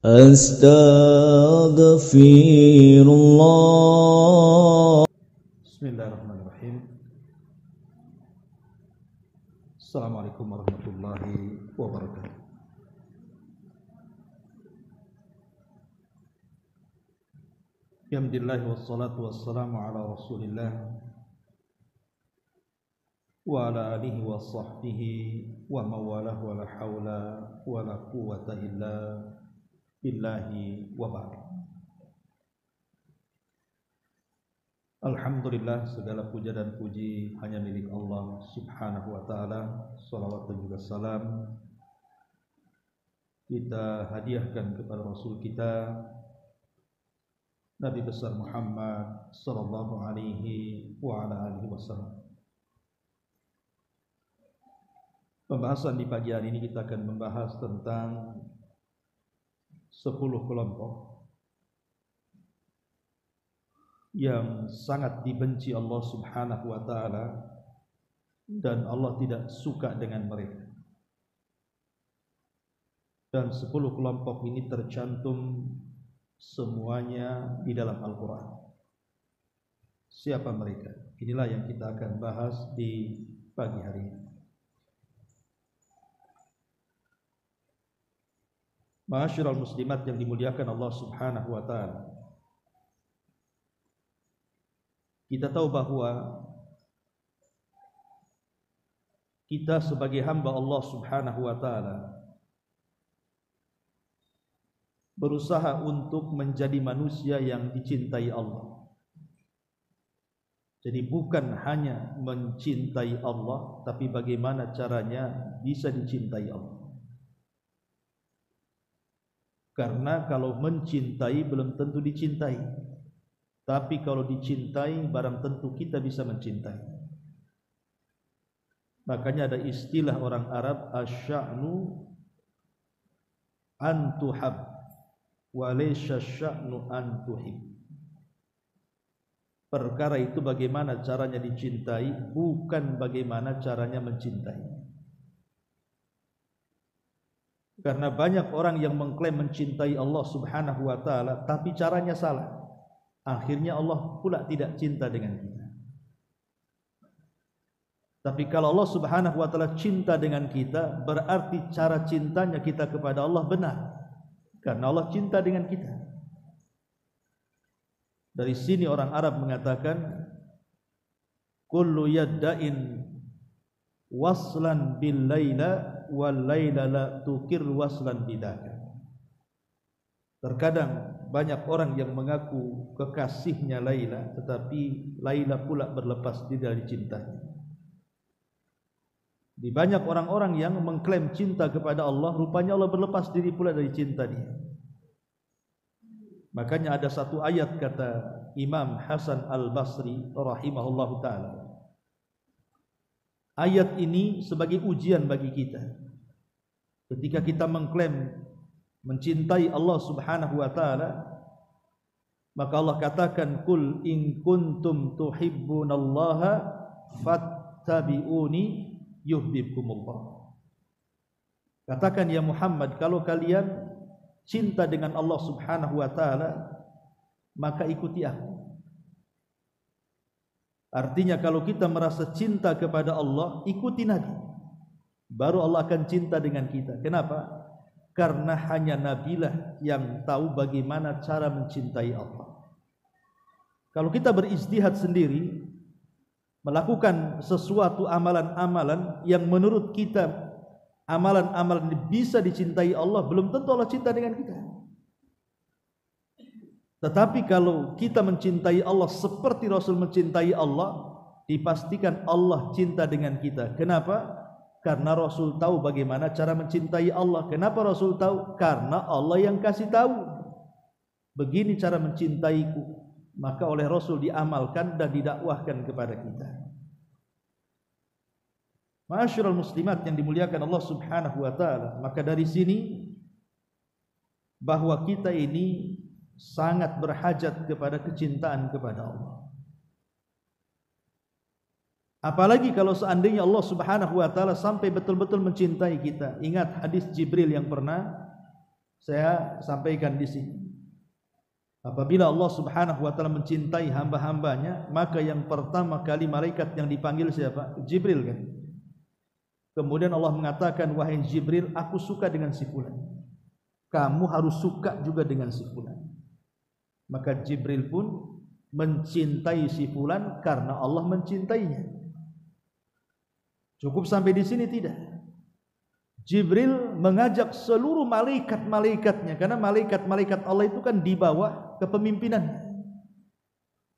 Astaghfirullah. Bismillahirrahmanirrahim. Assalamualaikum warahmatullahi wabarakatuh. Alhamdulillah wassalatu wassalamu ala Rasulillah wa ala alihi wa sahbihi wa mawalah wa la hawla wa la quwwata illa billahi wa ba'd. Alhamdulillah, segala puja dan puji hanya milik Allah subhanahu wa ta'ala. Salawat dan juga salam kita hadiahkan kepada Rasul kita Nabi besar Muhammad sallallahu alaihi wa ala alihi wasallam. Pembahasan di pagi hari ini kita akan membahas tentang 10 kelompok yang sangat dibenci Allah subhanahu wa ta'ala dan Allah tidak suka dengan mereka. Dan 10 kelompok ini tercantum semuanya di dalam Al-Quran. Siapa mereka? Inilah yang kita akan bahas di pagi hari ini. Ma'asyiral muslimat yang dimuliakan Allah subhanahu wa ta'ala, kita tahu bahwa kita sebagai hamba Allah subhanahu wa ta'ala berusaha untuk menjadi manusia yang dicintai Allah. Jadi bukan hanya mencintai Allah, tapi bagaimana caranya bisa dicintai Allah. Karena kalau mencintai belum tentu dicintai, tapi kalau dicintai barang tentu kita bisa mencintai. Makanya ada istilah orang Arab, asya'nu antuhab wa laysa sya'nu antuhib. Perkara itu bagaimana caranya dicintai, bukan bagaimana caranya mencintai. Karena banyak orang yang mengklaim mencintai Allah subhanahu wa ta'ala, tapi caranya salah. Akhirnya Allah pula tidak cinta dengan kita. Tapi kalau Allah subhanahu wa ta'ala cinta dengan kita, berarti cara cintanya kita kepada Allah benar. Karena Allah cinta dengan kita. Dari sini orang Arab mengatakan, kullu yadda'in waslan bil laila wal laila la tukir waslan bidaka. Terkadang banyak orang yang mengaku kekasihnya Laila, tetapi Laila pula berlepas diri dari cintanya. Di banyak orang-orang yang mengklaim cinta kepada Allah, rupanya Allah berlepas diri pula dari cinta dia. Makanya ada satu ayat kata Imam Hasan Al-Basri rahimahullahu ta'ala. Ayat ini sebagai ujian bagi kita. Ketika kita mengklaim mencintai Allah subhanahu wa ta'ala, maka Allah katakan, kul in kuntum tuhibbunallaha fattabi'uni yuhibbukumullah. Katakan ya Muhammad, kalau kalian cinta dengan Allah subhanahu wa ta'ala, maka ikuti aku. Artinya kalau kita merasa cinta kepada Allah, ikuti Nabi, baru Allah akan cinta dengan kita. Kenapa? Karena hanya Nabilah yang tahu bagaimana cara mencintai Allah. Kalau kita beristihad sendiri, melakukan sesuatu amalan-amalan yang menurut kita amalan-amalan bisa dicintai Allah, belum tentu Allah cinta dengan kita. Tetapi kalau kita mencintai Allah seperti Rasul mencintai Allah, dipastikan Allah cinta dengan kita. Kenapa? Karena Rasul tahu bagaimana cara mencintai Allah. Kenapa Rasul tahu? Karena Allah yang kasih tahu. Begini cara mencintaiku. Maka oleh Rasul diamalkan dan didakwahkan kepada kita. Ma'asyiral muslimat yang dimuliakan Allah subhanahu wa ta'ala. Maka dari sini bahwa kita ini sangat berhajat kepada kecintaan kepada Allah. Apalagi kalau seandainya Allah subhanahu wa ta'ala sampai betul-betul mencintai kita. Ingat hadis Jibril yang pernah saya sampaikan di sini. Apabila Allah Subhanahu wa taala mencintai hamba-hambanya, maka yang pertama kali malaikat yang dipanggil siapa? Jibril kan. Kemudian Allah mengatakan, wahai Jibril, aku suka dengan si fulan. Kamu harus suka juga dengan si fulan. Maka Jibril pun mencintai si fulan karena Allah mencintainya. Cukup sampai di sini tidak? Jibril mengajak seluruh malaikat-malaikatnya, karena malaikat-malaikat Allah itu kan di bawah kepemimpinan.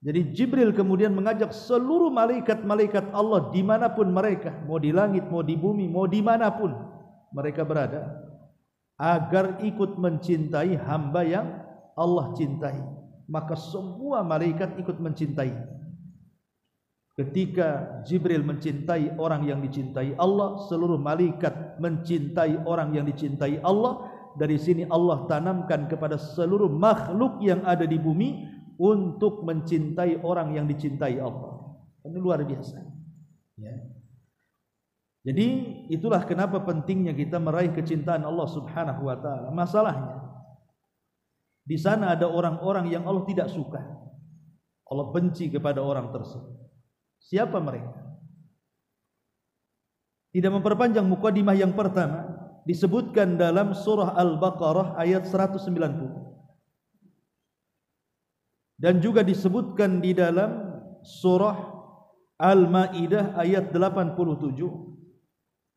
Jadi Jibril kemudian mengajak seluruh malaikat-malaikat Allah dimanapun mereka, mau di langit, mau di bumi, mau dimanapun mereka berada, agar ikut mencintai hamba yang Allah cintai. Maka semua malaikat ikut mencintai. Ketika Jibril mencintai orang yang dicintai Allah, seluruh malaikat mencintai orang yang dicintai Allah. Dari sini Allah tanamkan kepada seluruh makhluk yang ada di bumi untuk mencintai orang yang dicintai Allah. Ini luar biasa. Ya. Jadi itulah kenapa pentingnya kita meraih kecintaan Allah Subhanahu wa taala. Masalahnya di sana ada orang-orang yang Allah tidak suka. Allah benci kepada orang tersebut. Siapa mereka? Tidak memperpanjang mukadimah yang pertama, disebutkan dalam surah Al-Baqarah ayat 190. Dan juga disebutkan di dalam surah Al-Maidah ayat 87.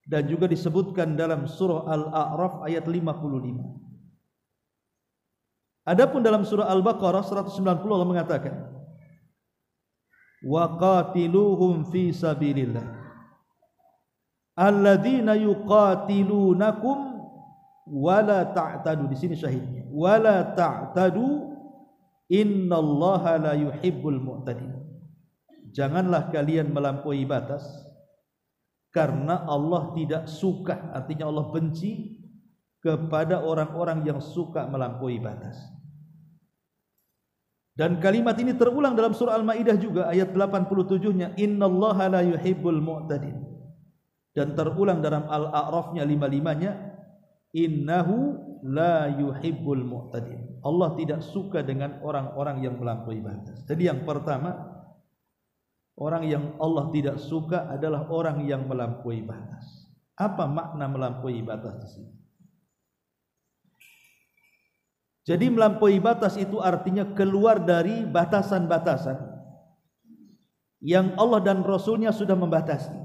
Dan juga disebutkan dalam surah Al-A'raf ayat 55. Adapun dalam surah Al-Baqarah 190 Allah mengatakan, wa qatiluhum fi sabilillah alladzina yuqatilunakum wala ta'tadu. Di sini syahidnya, wala ta'tadu innallaha la yuhibbul mu'tadin. Janganlah kalian melampaui batas, karena Allah tidak suka, artinya Allah benci kepada orang-orang yang suka melampaui batas. Dan kalimat ini terulang dalam surah Al-Maidah juga ayat 87-nya, innallaha la yuhibbul mu'tadin. Dan terulang dalam Al-A'rafnya 55-nya, innahu la yuhibbul mu'tadin. Allah tidak suka dengan orang-orang yang melampaui batas. Jadi yang pertama, orang yang Allah tidak suka adalah orang yang melampaui batas. Apa makna melampaui batas di sini? Jadi melampaui batas itu artinya keluar dari batasan-batasan yang Allah dan Rasulnya sudah membatasi.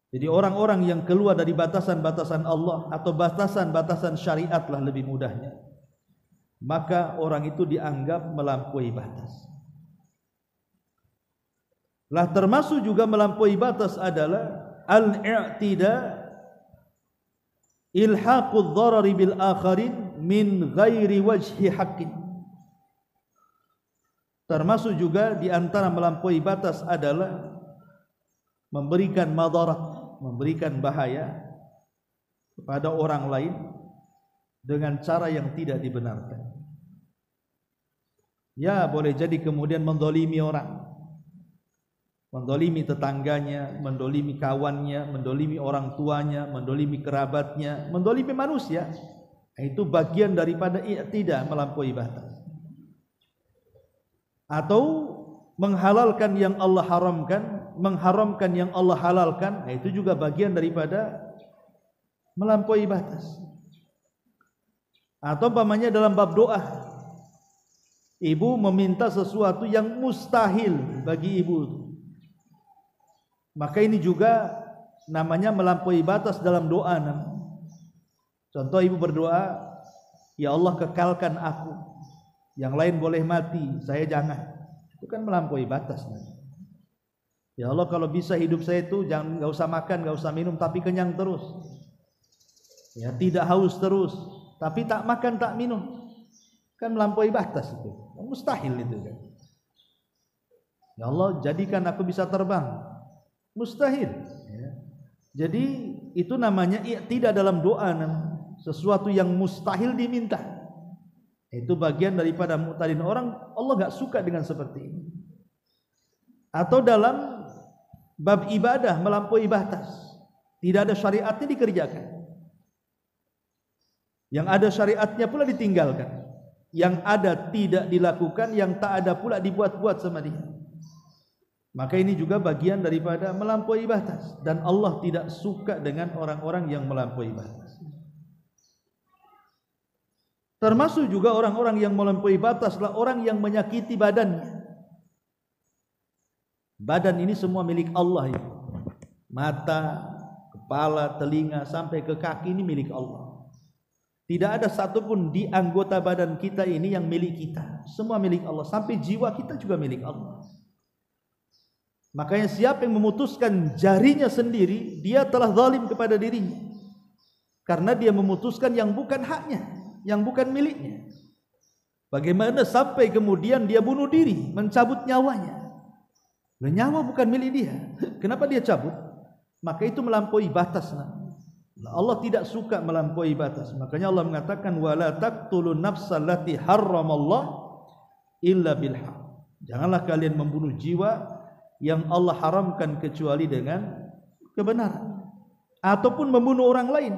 Jadi orang-orang yang keluar dari batasan-batasan Allah atau batasan-batasan syariat lah lebih mudahnya, maka orang itu dianggap melampaui batas. Lah termasuk juga melampaui batas adalah al-i'tida, ilhaqud dharari bil akharin min ghairi wajhi haqqin. Termasuk juga di antara melampaui batas adalah memberikan madarat, memberikan bahaya kepada orang lain dengan cara yang tidak dibenarkan. Ya, boleh jadi kemudian mendolimi orang, mendolimi tetangganya, mendolimi kawannya, mendolimi orang tuanya, mendolimi kerabatnya, mendolimi manusia. Itu bagian daripada i'tida, melampaui batas. Atau menghalalkan yang Allah haramkan, mengharamkan yang Allah halalkan, itu juga bagian daripada melampaui batas. Atau umpamanya dalam bab doa, ibu meminta sesuatu yang mustahil bagi ibu, maka ini juga namanya melampaui batas dalam doa. Contoh, ibu berdoa, ya Allah kekalkan aku, yang lain boleh mati, saya jangan. Itu kan melampaui batas. Ya Allah, kalau bisa hidup saya itu jangan, nggak usah makan, nggak usah minum, tapi kenyang terus. Ya, tidak haus terus, tapi tak makan tak minum, kan melampaui batas itu. Mustahil itu kan. Ya Allah, jadikan aku bisa terbang. Mustahil. Ya. Jadi itu namanya tidak dalam doa, sesuatu yang mustahil diminta. Itu bagian daripada mu'tadin. Orang Allah gak suka dengan seperti ini. Atau dalam bab ibadah melampaui batas, tidak ada syariatnya dikerjakan. Yang ada syariatnya pula ditinggalkan, yang ada tidak dilakukan, yang tak ada pula dibuat-buat sama dia. Maka ini juga bagian daripada melampaui batas, dan Allah tidak suka dengan orang-orang yang melampaui batas. Termasuk juga orang-orang yang melampaui batas adalah orang yang menyakiti badannya. Badan ini semua milik Allah itu. Mata, kepala, telinga sampai ke kaki ini milik Allah. Tidak ada satupun di anggota badan kita ini yang milik kita. Semua milik Allah. Sampai jiwa kita juga milik Allah. Makanya siapa yang memutuskan jarinya sendiri, dia telah zalim kepada dirinya. Karena dia memutuskan yang bukan haknya, yang bukan miliknya. Bagaimana sampai kemudian dia bunuh diri, mencabut nyawanya. Nyawa bukan milik dia. Kenapa dia cabut? Maka itu melampaui batas. Allah tidak suka melampaui batas. Makanya Allah mengatakan wala taqtulun nafsal lati harramallah illa bil haq. Janganlah kalian membunuh jiwa yang Allah haramkan kecuali dengan kebenaran, ataupun membunuh orang lain.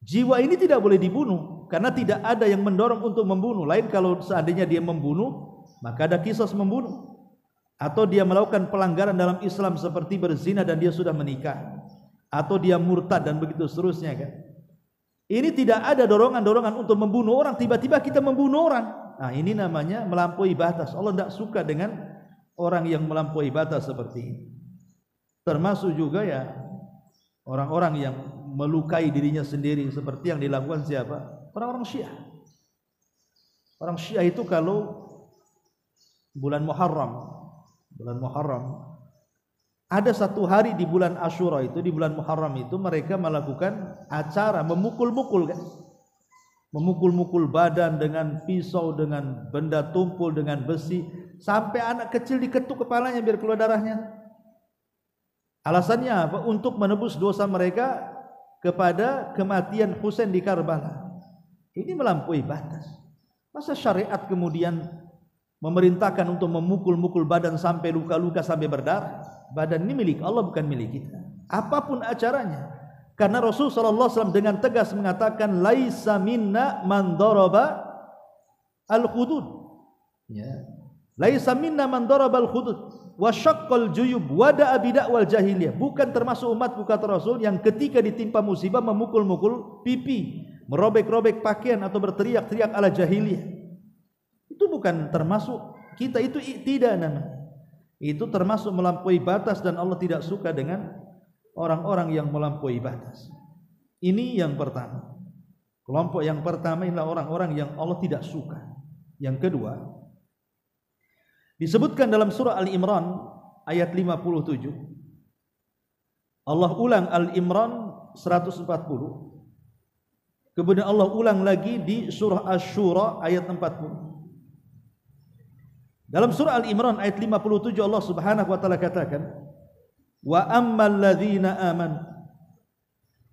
Jiwa ini tidak boleh dibunuh karena tidak ada yang mendorong untuk membunuh. Lain kalau seandainya dia membunuh, maka ada kisos membunuh. Atau dia melakukan pelanggaran dalam Islam seperti berzina dan dia sudah menikah, atau dia murtad dan begitu seterusnya kan. Ini tidak ada dorongan-dorongan untuk membunuh orang, tiba-tiba kita membunuh orang. Nah, ini namanya melampaui batas. Allah tidak suka dengan orang yang melampaui batas seperti ini. Termasuk juga ya orang-orang yang melukai dirinya sendiri seperti yang dilakukan siapa? Orang-orang Syiah. Orang Syiah itu kalau bulan Muharram, ada satu hari di bulan Asyura itu, di bulan Muharram itu mereka melakukan acara memukul-mukul kan, memukul-mukul badan dengan pisau, dengan benda tumpul, dengan besi, sampai anak kecil diketuk kepalanya biar keluar darahnya. Alasannya apa? Untuk menebus dosa mereka kepada kematian Husain di Karbala. Ini melampaui batas. Masa syariat kemudian memerintahkan untuk memukul-mukul badan sampai luka-luka, sampai berdarah? Badan ini milik Allah, bukan milik kita. Apapun acaranya. Karena Rasul sallallahu alaihi wasallam dengan tegas mengatakan laisa minna man daraba al-hudud. Ya. Laisa minna man daraba al-hudud wa syaqqal juyub wa da'a bid'ah wal jahiliyah. Bukan termasuk umat kata Rasul yang ketika ditimpa musibah memukul-mukul pipi, merobek-robek pakaian atau berteriak-teriak ala jahiliyah. Itu bukan termasuk kita, itu tidak namanya. Itu termasuk melampaui batas dan Allah tidak suka dengan orang-orang yang melampaui batas. Ini yang pertama. Kelompok yang pertama adalah orang-orang yang Allah tidak suka. Yang kedua, disebutkan dalam surah Al-Imran ayat 57. Allah ulang Al-Imran 140. Kemudian Allah ulang lagi di surah Asy-Syura ayat 40. Dalam surah Al-Imran ayat 57 Allah Subhanahu wa taala katakan, "Wa ammal ladzina amanu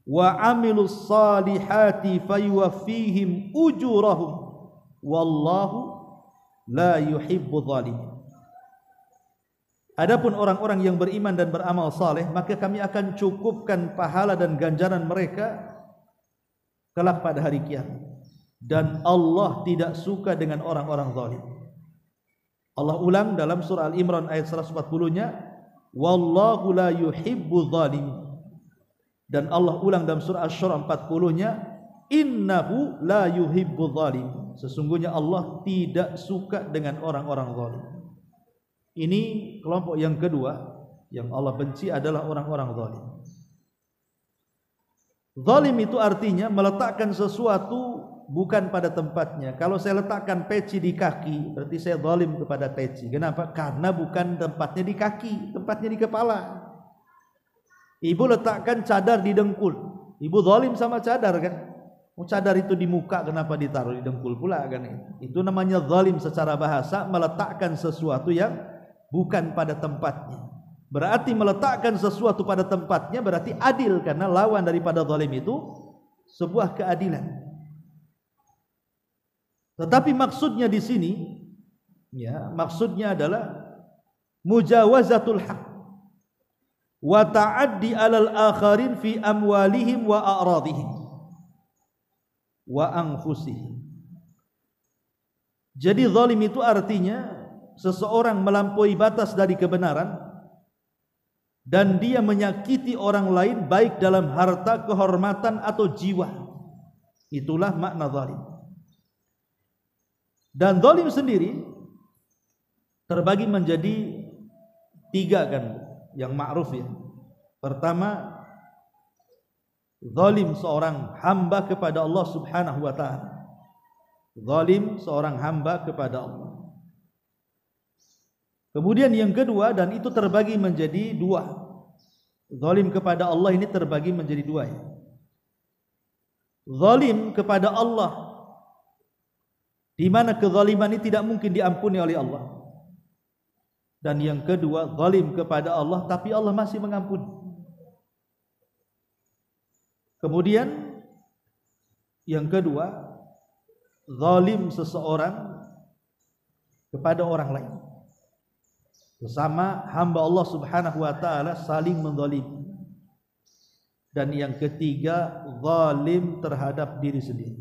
wa 'amilus salihati fayuwaffihim ujurahum wallahu la yuhibbudz zalimin." Adapun orang-orang yang beriman dan beramal saleh, maka kami akan cukupkan pahala dan ganjaran mereka kelak pada hari kiamat. Dan Allah tidak suka dengan orang-orang zalim. Allah ulang dalam surah Al-Imran ayat 140-nya, wallahu la yuhibbudz zalimin. Dan Allah ulang dalam surah Asy-Syura 40-nya, innahu la yuhibbudz zalimin. Sesungguhnya Allah tidak suka dengan orang-orang zalim. Ini kelompok yang kedua yang Allah benci adalah orang-orang zalim. Zalim itu artinya meletakkan sesuatu bukan pada tempatnya. Kalau saya letakkan peci di kaki, berarti saya zalim kepada peci. Kenapa? Karena bukan tempatnya di kaki, tempatnya di kepala. Ibu letakkan cadar di dengkul, ibu zalim sama cadar kan? Cadar itu di muka, kenapa ditaruh di dengkul pula kan? Itu namanya zalim secara bahasa, meletakkan sesuatu yang bukan pada tempatnya. Berarti meletakkan sesuatu pada tempatnya berarti adil, karena lawan daripada zalim itu sebuah keadilan. Tetapi maksudnya di sini, ya, maksudnya adalah mujawazatul haq wa ta'addi 'alal akharin fi amwalihim wa a'radihim wa anfusihim. Jadi zalim itu artinya seseorang melampaui batas dari kebenaran dan dia menyakiti orang lain baik dalam harta, kehormatan atau jiwa. Itulah makna zalim. Dan zalim sendiri terbagi menjadi 3 kan, yang ma'ruf ya. Pertama, zalim seorang hamba kepada Allah Subhanahu wa taala. Zalim seorang hamba kepada Allah. Kemudian yang kedua, dan itu terbagi menjadi 2. Zalim kepada Allah ini terbagi menjadi 2 ya. Zalim kepada Allah, di mana kezaliman ini tidak mungkin diampuni oleh Allah. Dan yang kedua, zalim kepada Allah tapi Allah masih mengampuni. Kemudian yang kedua, zalim seseorang kepada orang lain. Sesama hamba Allah Subhanahu wa taala saling menzalimi. Dan yang ketiga, zalim terhadap diri sendiri.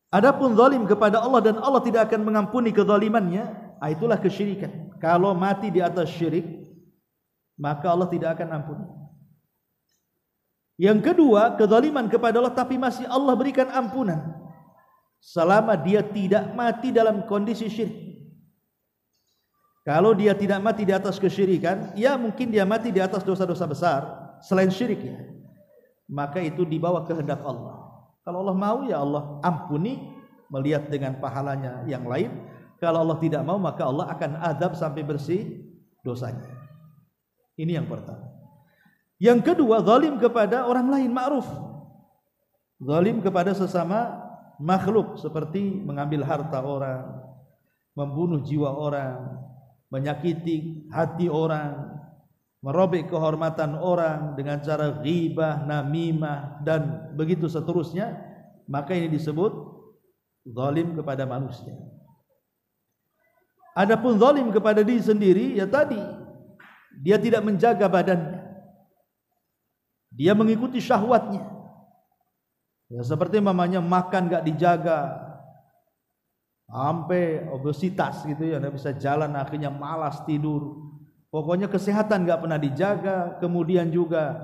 Adapun zalim kepada Allah dan Allah tidak akan mengampuni kezalimannya, itulah kesyirikan. Kalau mati di atas syirik, maka Allah tidak akan ampuni. Yang kedua, kezaliman kepada Allah tapi masih Allah berikan ampunan selama dia tidak mati dalam kondisi syirik. Kalau dia tidak mati di atas kesyirikan, ya mungkin dia mati di atas dosa-dosa besar selain syirik ya. Maka itu dibawa kehendak Allah. Kalau Allah mau ya Allah ampuni melihat dengan pahalanya yang lain. Kalau Allah tidak mau maka Allah akan azab sampai bersih dosanya. Ini yang pertama. Yang kedua, zalim kepada orang lain ma'ruf. Zalim kepada sesama makhluk seperti mengambil harta orang, membunuh jiwa orang, menyakiti hati orang, merobek kehormatan orang dengan cara ghibah, namimah dan begitu seterusnya, maka ini disebut zalim kepada manusia. Adapun zalim kepada diri sendiri, ya tadi dia tidak menjaga badannya, dia mengikuti syahwatnya. Ya seperti mamanya makan gak dijaga, sampai obesitas gitu ya, nggak bisa jalan, akhirnya malas tidur. Pokoknya kesehatan nggak pernah dijaga, kemudian juga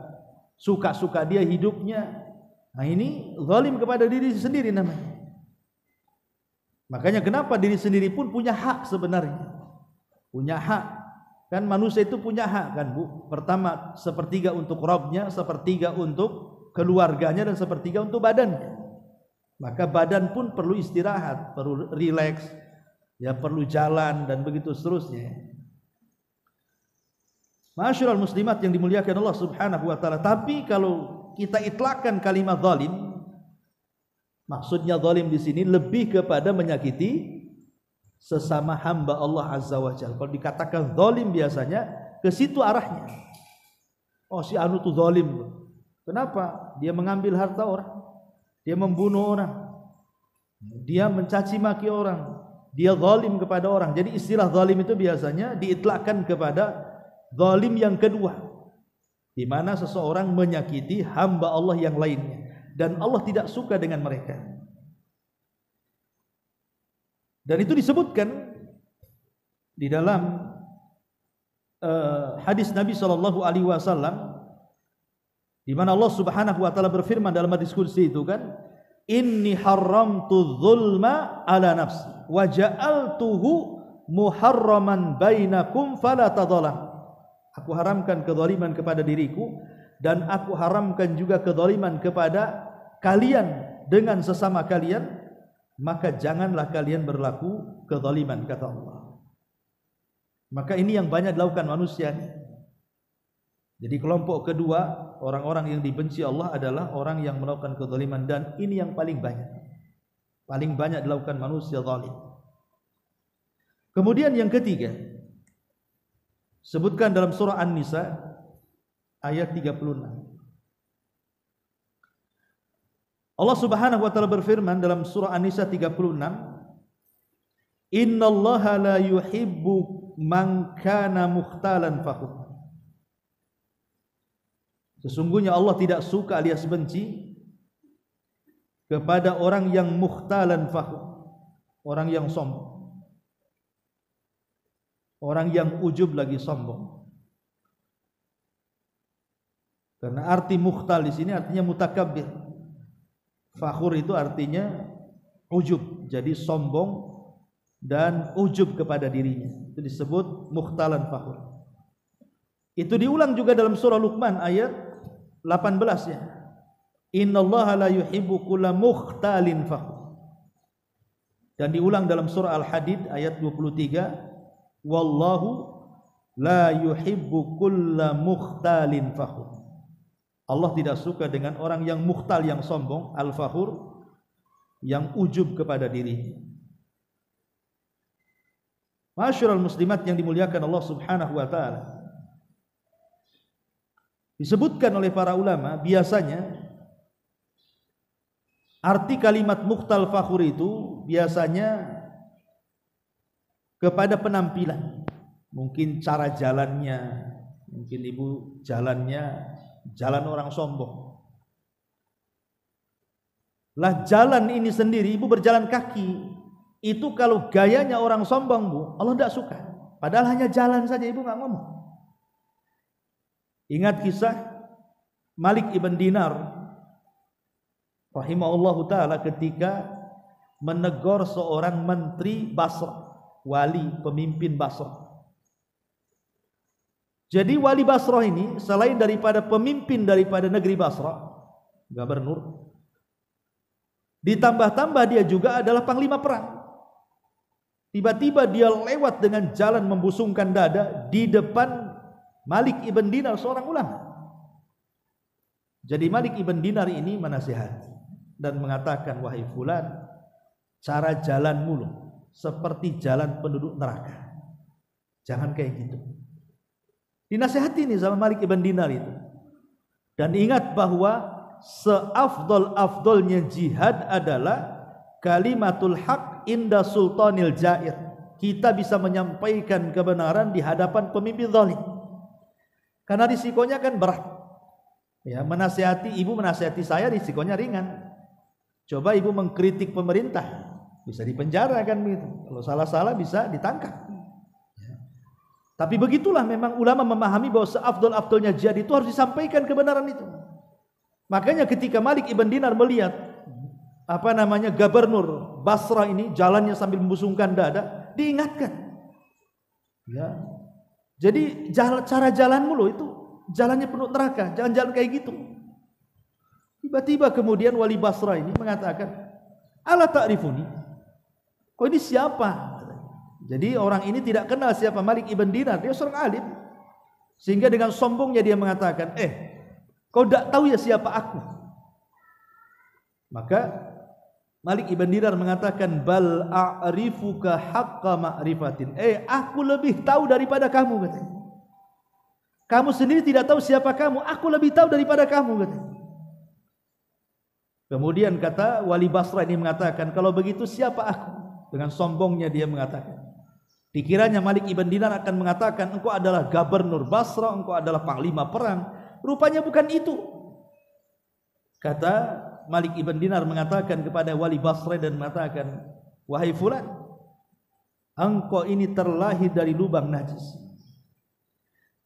suka-suka dia hidupnya. Nah ini zalim kepada diri sendiri namanya. Makanya kenapa diri sendiri pun punya hak sebenarnya. Punya hak. Kan manusia itu punya hak kan Bu. Pertama 1/3 untuk Rabbnya, 1/3 untuk keluarganya, dan 1/3 untuk badannya. Maka badan pun perlu istirahat, perlu rileks, ya perlu jalan dan begitu seterusnya. Ma'asyiral muslimat yang dimuliakan Allah Subhanahu wa taala. Tapi kalau kita itlakkan kalimat zalim, maksudnya zalim di sini lebih kepada menyakiti sesama hamba Allah Azza wa Jalla. Kalau dikatakan zalim biasanya ke situ arahnya. Oh si anu tuh zalim. Kenapa? Dia mengambil harta orang. Dia membunuh orang, dia mencaci maki orang, dia zalim kepada orang. Jadi istilah zalim itu biasanya diitlakkan kepada zalim yang kedua, di mana seseorang menyakiti hamba Allah yang lainnya, dan Allah tidak suka dengan mereka. Dan itu disebutkan di dalam hadis Nabi SAW, di mana Allah Subhanahu wa taala berfirman dalam hadis qudsi itu kan, inni haramtu dzulma ala nafsi wa ja'altuhu muharraman bainakum fala tadzalam. Aku haramkan kezaliman kepada diriku dan aku haramkan juga kezaliman kepada kalian dengan sesama kalian, maka janganlah kalian berlaku kezaliman, kata Allah. Maka ini yang banyak dilakukan manusia. Jadi kelompok kedua, orang-orang yang dibenci Allah adalah orang yang melakukan kezaliman, dan ini yang paling banyak dilakukan manusia zalim. Kemudian yang ketiga, sebutkan dalam surah An-Nisa ayat 36. Allah Subhanahu wa taala berfirman dalam surah An-Nisa 36, innallaha la yuhibbu man kana mukhtalan fakhur. Sesungguhnya Allah tidak suka alias benci kepada orang yang mukhtalan fakhur, orang yang sombong, orang yang ujub lagi sombong. Karena arti mukhtal di sini artinya mutakabbir. Fakhur itu artinya ujub, jadi sombong dan ujub kepada dirinya. Itu disebut mukhtalan fakhur. Itu diulang juga dalam surah Luqman ayat 18 ya. Innallaha la yuhibbu kulla mukhtalin fakhur. Dan diulang dalam surah Al-Hadid ayat 23, wallahu la yuhibbu kulla mukhtalin fakhur. Allah tidak suka dengan orang yang mukhtal, yang sombong, al-fakhur, yang ujub kepada dirinya. Ma'asyiral muslimat yang dimuliakan Allah Subhanahu wa taala. Disebutkan oleh para ulama, biasanya arti kalimat mukhtal fakhur itu biasanya kepada penampilan. Mungkin cara jalannya, mungkin ibu jalannya jalan orang sombong. Lah jalan ini sendiri, ibu berjalan kaki, itu kalau gayanya orang sombong, Bu, Allah tidak suka. Padahal hanya jalan saja, ibu nggak ngomong. Ingat kisah Malik ibn Dinar rahimahullahu ta'ala ketika menegur seorang menteri Basrah, wali pemimpin Basrah. Jadi wali Basrah ini selain daripada pemimpin daripada negeri Basrah, gubernur, ditambah-tambah dia juga adalah panglima perang. Tiba-tiba dia lewat dengan jalan membusungkan dada di depan Malik ibn Dinar, seorang ulama. Jadi Malik ibn Dinar ini menasihati dan mengatakan, wahai fulan, cara jalanmu loh seperti jalan penduduk neraka. Jangan kayak gitu. Dinasihati nih sama Malik ibn Dinar itu. Dan ingat bahwa seafdol-afdolnya jihad adalah kalimatul haq inda sultanil jair. Kita bisa menyampaikan kebenaran di hadapan pemimpin zalim. Karena risikonya kan berat. Ya, menasihati, ibu menasihati saya risikonya ringan. Coba ibu mengkritik pemerintah, bisa dipenjara kan begitu. Kalau salah-salah bisa ditangkap. Tapi begitulah memang ulama memahami bahwa seafdol-afdolnya jihad itu harus disampaikan kebenaran itu. Makanya ketika Malik ibn Dinar melihat gubernur Basrah ini jalannya sambil membusungkan dada, diingatkan. Ya. Jadi cara jalanmu loh itu jalannya penuh neraka, jangan jalan kayak gitu. Tiba-tiba kemudian wali Basrah ini mengatakan, "Ala ta'rifuni?" Kok ini siapa? Jadi orang ini tidak kenal siapa Malik ibn Dinar, dia seorang alim. Sehingga dengan sombongnya dia mengatakan, kau tidak tahu ya siapa aku? Maka Malik ibn Dinar mengatakan, bal a'rifuka haqqa ma'rifatin. Aku lebih tahu daripada kamu, katanya. Kamu sendiri tidak tahu siapa kamu, aku lebih tahu daripada kamu, katanya. Kemudian kata wali Basrah ini mengatakan, kalau begitu siapa aku? Dengan sombongnya dia mengatakan. Dikiranya Malik ibn Dinar akan mengatakan, engkau adalah gubernur Basrah, engkau adalah panglima perang. Rupanya bukan itu. Kata Malik ibn Dinar mengatakan kepada wali Basrah dan mengatakan, wahai fulan, engkau ini terlahir dari lubang najis,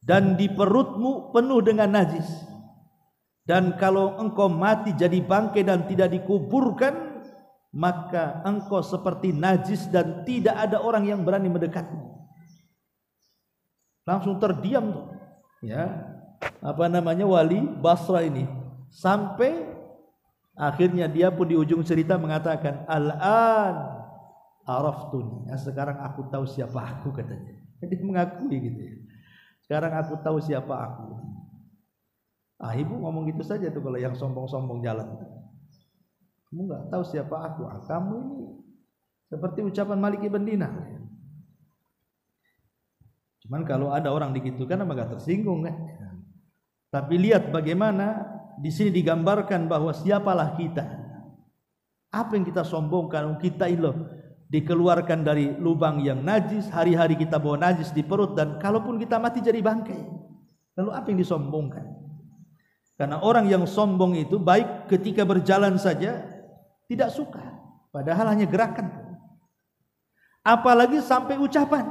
dan di perutmu penuh dengan najis. Dan kalau engkau mati jadi bangkai dan tidak dikuburkan, maka engkau seperti najis dan tidak ada orang yang berani mendekatmu. Langsung terdiam tuh, ya, wali Basrah ini, sampai akhirnya dia pun di ujung cerita mengatakan, al-an araftuni. Nah, sekarang aku tahu siapa aku, katanya. Dia mengakui gitu ya. Sekarang aku tahu siapa aku. Ibu ngomong gitu saja tuh kalau yang sombong-sombong jalan. Kamu nggak tahu siapa aku. Kamu ini seperti ucapan Malik ibn Dinar. Cuman kalau ada orang digitukan, apa nggak tersinggung kan? Tapi lihat bagaimana di sini digambarkan bahwa siapalah kita. Apa yang kita sombongkan? Kita ini loh dikeluarkan dari lubang yang najis. Hari-hari kita bawa najis di perut, dan kalaupun kita mati jadi bangkai. Lalu apa yang disombongkan? Karena orang yang sombong itu baik ketika berjalan saja, tidak suka, padahal hanya gerakan. Apalagi sampai ucapan,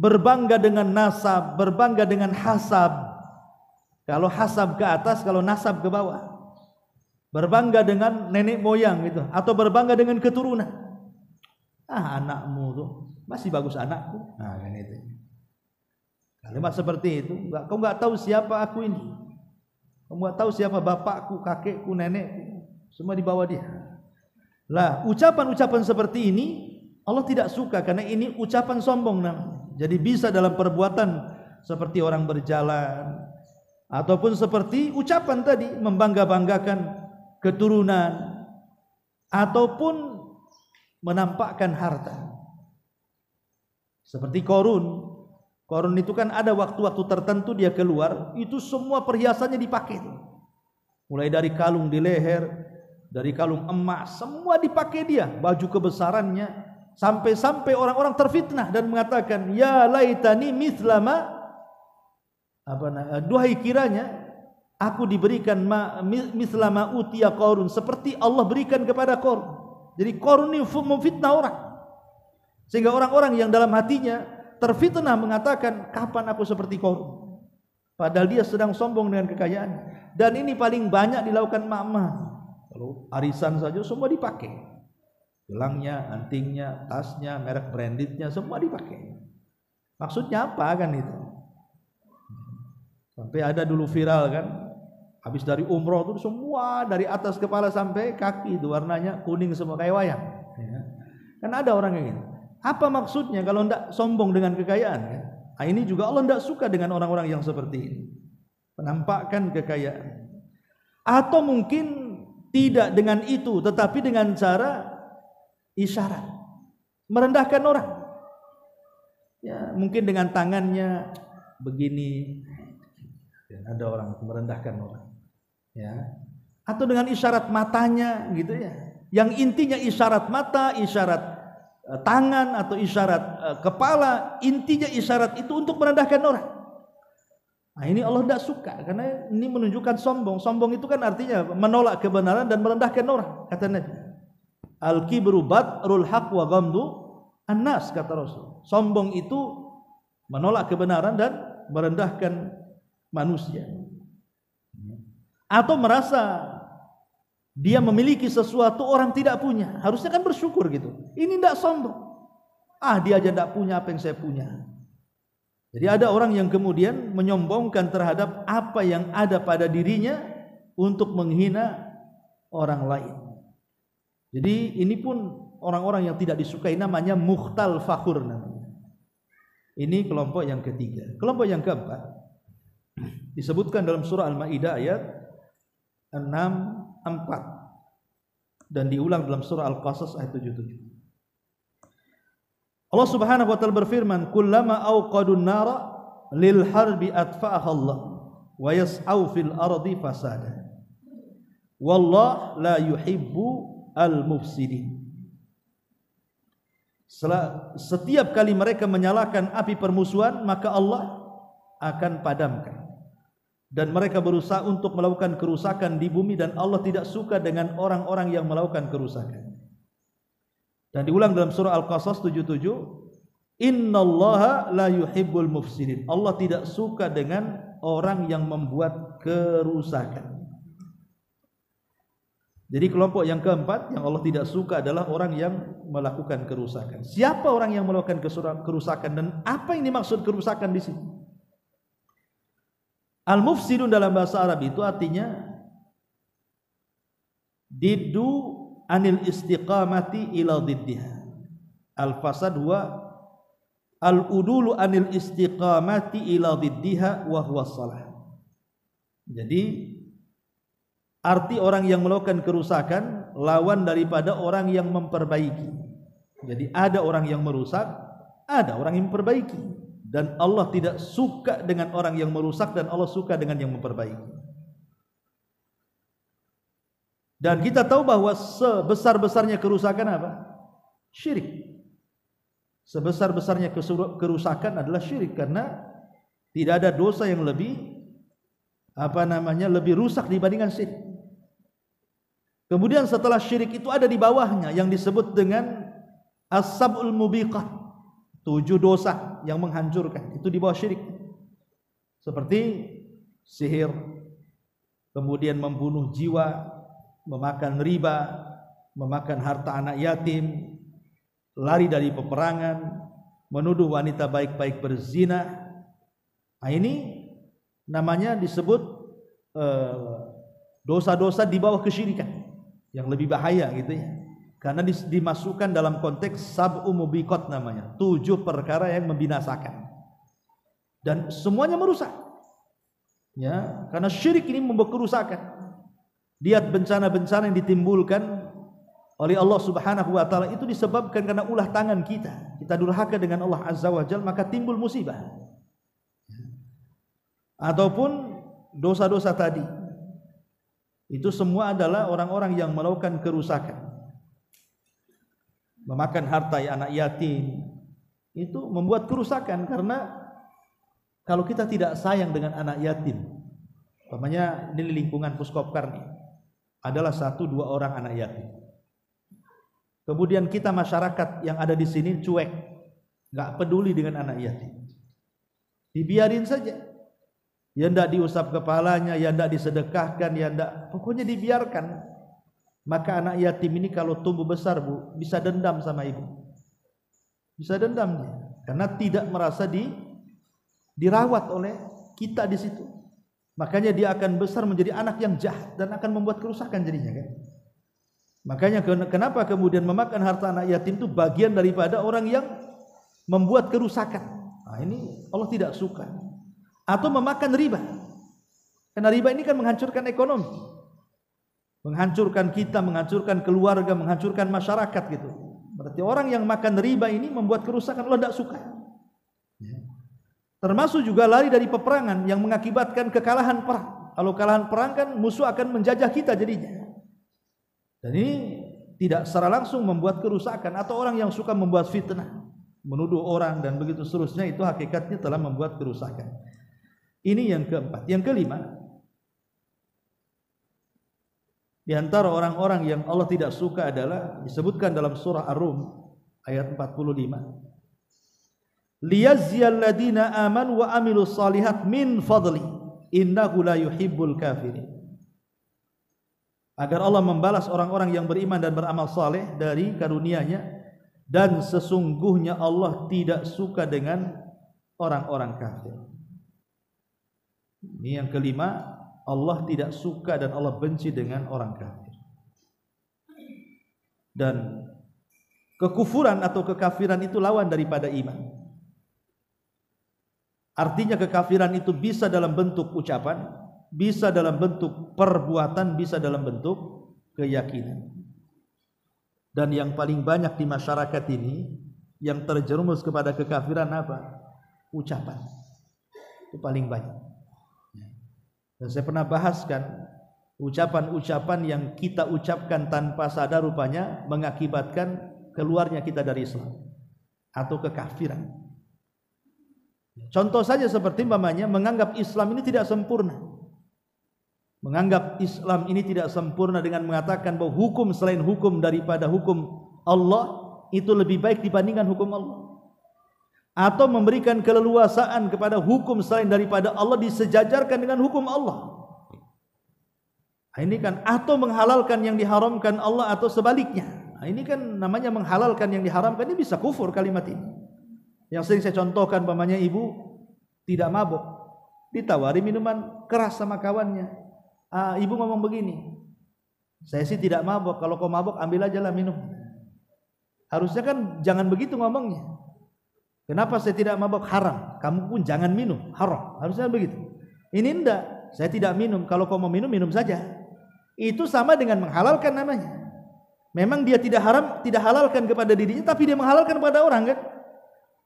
berbangga dengan nasab, berbangga dengan hasab. Kalau hasab ke atas, kalau nasab ke bawah. Berbangga dengan nenek moyang gitu, atau berbangga dengan keturunan. Anakmu tuh masih bagus anakku. Nah, kan itu. Kalimat seperti itu, kau nggak tahu siapa aku ini. Kau nggak tahu siapa bapakku, kakekku, nenekku. Semua di bawah dia. Lah, ucapan-ucapan seperti ini Allah tidak suka karena ini ucapan sombong namanya. Jadi bisa dalam perbuatan seperti orang berjalan ataupun seperti ucapan tadi membangga-banggakan keturunan ataupun menampakkan harta. Seperti Qarun. Qarun itu kan ada waktu-waktu tertentu dia keluar, itu semua perhiasannya dipakai. Mulai dari kalung di leher, dari kalung emas, semua dipakai dia, baju kebesarannya, sampai-sampai orang-orang terfitnah dan mengatakan, ya laitani mithlama, duhai kiranya aku diberikan mithlama utiya Qarun, seperti Allah berikan kepada Qarun. Jadi Qarun ini memfitnah orang, sehingga orang-orang yang dalam hatinya terfitnah mengatakan, kapan aku seperti Qarun? Padahal dia sedang sombong dengan kekayaan. Dan ini paling banyak dilakukan emak-emak. Kalau arisan saja semua dipakai. Gelangnya, antingnya, tasnya, merek brandednya semua dipakai. Maksudnya apa kan itu? Sampai ada dulu viral kan, habis dari umroh itu semua dari atas kepala sampai kaki itu warnanya kuning semua kayak wayang. Kan ada orang yang gitu. Apa maksudnya kalau tidak sombong dengan kekayaan? Nah, ini juga Allah tidak suka dengan orang-orang yang seperti ini, menampakkan kekayaan. Atau mungkin tidak dengan itu, tetapi dengan cara isyarat, merendahkan orang. Ya, mungkin dengan tangannya begini, ada orang merendahkan orang. Ya, atau dengan isyarat matanya, gitu ya. Yang intinya isyarat mata, isyarat tangan atau isyarat kepala, intinya isyarat itu untuk merendahkan orang. Nah, ini Allah tidak suka karena ini menunjukkan sombong. Sombong itu kan artinya menolak kebenaran dan merendahkan orang, kata Nabi. Al-kibru batrul haq wa ghamdu an-nas, kata Rasul. Sombong itu menolak kebenaran dan merendahkan manusia. Atau merasa dia memiliki sesuatu orang tidak punya, harusnya kan bersyukur gitu. Ini tidak sombong. Dia aja tidak punya apa yang saya punya. Jadi ada orang yang kemudian menyombongkan terhadap apa yang ada pada dirinya untuk menghina orang lain. Jadi ini pun orang-orang yang tidak disukai, namanya mukhtal fakhur namanya. Ini kelompok yang ketiga. Kelompok yang keempat disebutkan dalam surah Al-Maidah ayat 64 dan diulang dalam surah Al-Qasas ayat 77. Allah Subhanahu wa taala berfirman, "Kullama auqadun nara lil harbi atfa'aha Allah wa yas'au fil ardi fasada. Wallahu la yuhibbu al-mufsidin." Setiap kali mereka menyalakan api permusuhan, maka Allah akan padamkan. Dan mereka berusaha untuk melakukan kerusakan di bumi, dan Allah tidak suka dengan orang-orang yang melakukan kerusakan. Dan diulang dalam surah Al-Qasas 77, "Innallaha la yuhibbul mufsidin." Allah tidak suka dengan orang yang membuat kerusakan. Jadi kelompok yang keempat yang Allah tidak suka adalah orang yang melakukan kerusakan. Siapa orang yang melakukan kerusakan dan apa yang dimaksud kerusakan di sini? Al-mufsidun dalam bahasa Arab itu artinya diddu anil istiqamati ila diddiha. Al-fasad huwa al-udulu anil istiqamati ila diddiha wa huwa salah. Jadi arti orang yang melakukan kerusakan lawan daripada orang yang memperbaiki. Jadi ada orang yang merusak, ada orang yang memperbaiki. Dan Allah tidak suka dengan orang yang merusak, dan Allah suka dengan yang memperbaiki. Dan kita tahu bahwa sebesar-besarnya kerusakan apa? Syirik. Sebesar-besarnya kerusakan adalah syirik, karena tidak ada dosa yang lebih lebih rusak dibandingkan syirik. Kemudian setelah syirik itu ada di bawahnya yang disebut dengan as-sab'ul mubiqah, 7 dosa yang menghancurkan. Itu di bawah syirik. Seperti sihir, kemudian membunuh jiwa, memakan riba, memakan harta anak yatim, lari dari peperangan, menuduh wanita baik-baik berzina. Nah, ini namanya disebut dosa-dosa di bawah kesyirikan yang lebih bahaya gitu ya, karena dimasukkan dalam konteks sab'u mubiqat namanya, 7 perkara yang membinasakan dan semuanya merusak ya, karena syirik ini membawa kerusakan. Lihat bencana-bencana yang ditimbulkan oleh Allah Subhanahu wa taala itu disebabkan karena ulah tangan kita durhaka dengan Allah Azza wa Jalla, maka timbul musibah. Ataupun dosa-dosa tadi itu semua adalah orang-orang yang melakukan kerusakan. Memakan harta anak yatim itu membuat kerusakan, karena kalau kita tidak sayang dengan anak yatim, umpamanya ini lingkungan Puskopkar nih, adalah 1-2 orang anak yatim. Kemudian kita masyarakat yang ada di sini cuek, nggak peduli dengan anak yatim, dibiarin saja. Ya ndak diusap kepalanya, ya ndak disedekahkan, ya ndak, pokoknya dibiarkan. Maka anak yatim ini kalau tumbuh besar, Bu, bisa dendam sama ibu. Bisa dendam dia, karena tidak merasa dirawat oleh kita di situ. Makanya dia akan besar menjadi anak yang jahat dan akan membuat kerusakan jadinya kan. Makanya kenapa kemudian memakan harta anak yatim itu bagian daripada orang yang membuat kerusakan. Nah, ini Allah tidak suka. Atau memakan riba, karena riba ini kan menghancurkan ekonomi, menghancurkan kita, menghancurkan keluarga, menghancurkan masyarakat gitu. Berarti orang yang makan riba ini membuat kerusakan, Allah tidak suka. Termasuk juga lari dari peperangan yang mengakibatkan kekalahan perang. Kalau kekalahan perang kan musuh akan menjajah kita jadinya. Dan ini tidak secara langsung membuat kerusakan. Atau orang yang suka membuat fitnah, menuduh orang dan begitu seterusnya, itu hakikatnya telah membuat kerusakan. Ini yang keempat. Yang kelima, di antara orang-orang yang Allah tidak suka adalah disebutkan dalam surah Ar-Rum ayat 45. Liyazziyal ladina amanu wa amilus salihat min fadli innahu la yuhibbul kafirin. Agar Allah membalas orang-orang yang beriman dan beramal saleh dari karunia-Nya, dan sesungguhnya Allah tidak suka dengan orang-orang kafir. Ini yang kelima, Allah tidak suka dan Allah benci dengan orang kafir. Dan kekufuran atau kekafiran itu lawan daripada iman. Artinya kekafiran itu bisa dalam bentuk ucapan, bisa dalam bentuk perbuatan, bisa dalam bentuk keyakinan. Dan yang paling banyak di masyarakat ini yang terjerumus kepada kekafiran apa? Ucapan. Itu paling banyak. Dan saya pernah bahaskan, ucapan-ucapan yang kita ucapkan tanpa sadar rupanya mengakibatkan keluarnya kita dari Islam atau kekafiran. Contoh saja seperti umpamanya menganggap Islam ini tidak sempurna. Menganggap Islam ini tidak sempurna dengan mengatakan bahwa hukum selain hukum daripada hukum Allah itu lebih baik dibandingkan hukum Allah. Atau memberikan keleluasaan kepada hukum selain daripada Allah disejajarkan dengan hukum Allah. Nah, ini kan atau menghalalkan yang diharamkan Allah atau sebaliknya. Nah, ini kan namanya menghalalkan yang diharamkan, ini bisa kufur kalimat ini. Yang sering saya contohkan, umpamanya ibu tidak mabuk, ditawari minuman keras sama kawannya. Ibu ngomong begini, saya sih tidak mabuk, kalau kau mabuk ambil aja lah minum. Harusnya kan jangan begitu ngomongnya. Kenapa saya tidak mabuk? Haram. Kamu pun jangan minum, haram. Harusnya begitu. Ini enggak, saya tidak minum, kalau kau mau minum, minum saja. Itu sama dengan menghalalkan namanya. Memang dia tidak halalkan kepada dirinya, tapi dia menghalalkan kepada orang kan.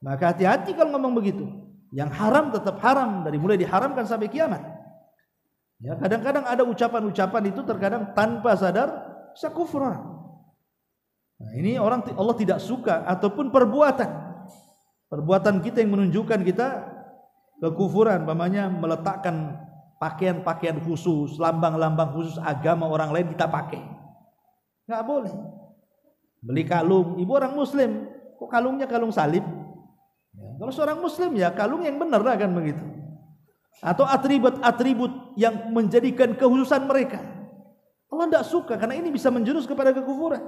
Maka hati-hati kalau ngomong begitu. Yang haram tetap haram, dari mulai diharamkan sampai kiamat. Ya, kadang-kadang ada ucapan-ucapan itu terkadang tanpa sadar bisa kufur orang. Nah, ini orang Allah tidak suka, ataupun perbuatan kita yang menunjukkan kita kekufuran, umpamanya meletakkan pakaian-pakaian khusus, lambang-lambang khusus agama orang lain kita pakai. Nggak boleh. Beli kalung, ibu orang muslim, kok kalungnya kalung salib? Ya, kalau seorang muslim ya kalung yang benar lah kan begitu. Atau atribut-atribut yang menjadikan kekhususan mereka. Allah tidak suka karena ini bisa menjurus kepada kekufuran.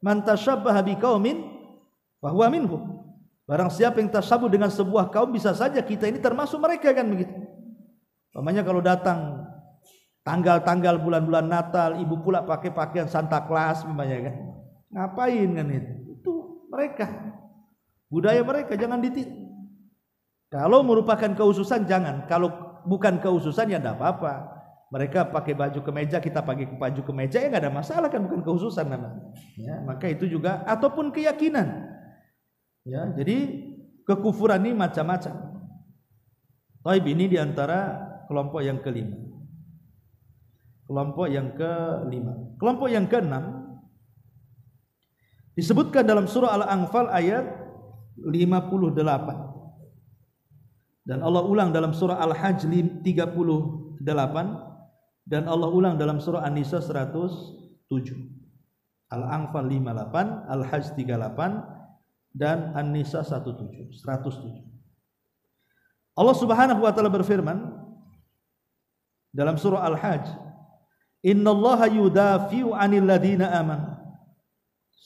Man tasyabbaha biqaumin fahuwa minhum. Barang siapa yang tasyabuh dengan sebuah kaum, bisa saja kita ini termasuk mereka kan begitu. Umpamanya kalau datang tanggal-tanggal bulan-bulan Natal, ibu pula pakai pakaian Santa Claus umpamanya kan. Ngapain kan itu? Itu mereka. Budaya mereka jangan ditiru. Kalau merupakan kekhususan jangan. Kalau bukan kekhususan ya tidak apa-apa. Mereka pakai baju kemeja, kita pakai baju kemeja ya nggak ada masalah kan, bukan kekhususan namanya. Ya, maka itu juga ataupun keyakinan. Ya, jadi kekufuran ini macam-macam. Taib ini diantara kelompok yang kelima. Kelompok yang kelima. Kelompok yang keenam disebutkan dalam surah Al-Anfal ayat 58. Dan Allah ulang dalam surah Al-Hajj 38 dan Allah ulang dalam surah An-Nisa 107. Al-Anfal 58, Al-Hajj 38 dan An-Nisa 107. Allah Subhanahu wa taala berfirman dalam surah Al-Hajj, "Innallaha yudafi'u 'anil ladzina amanu."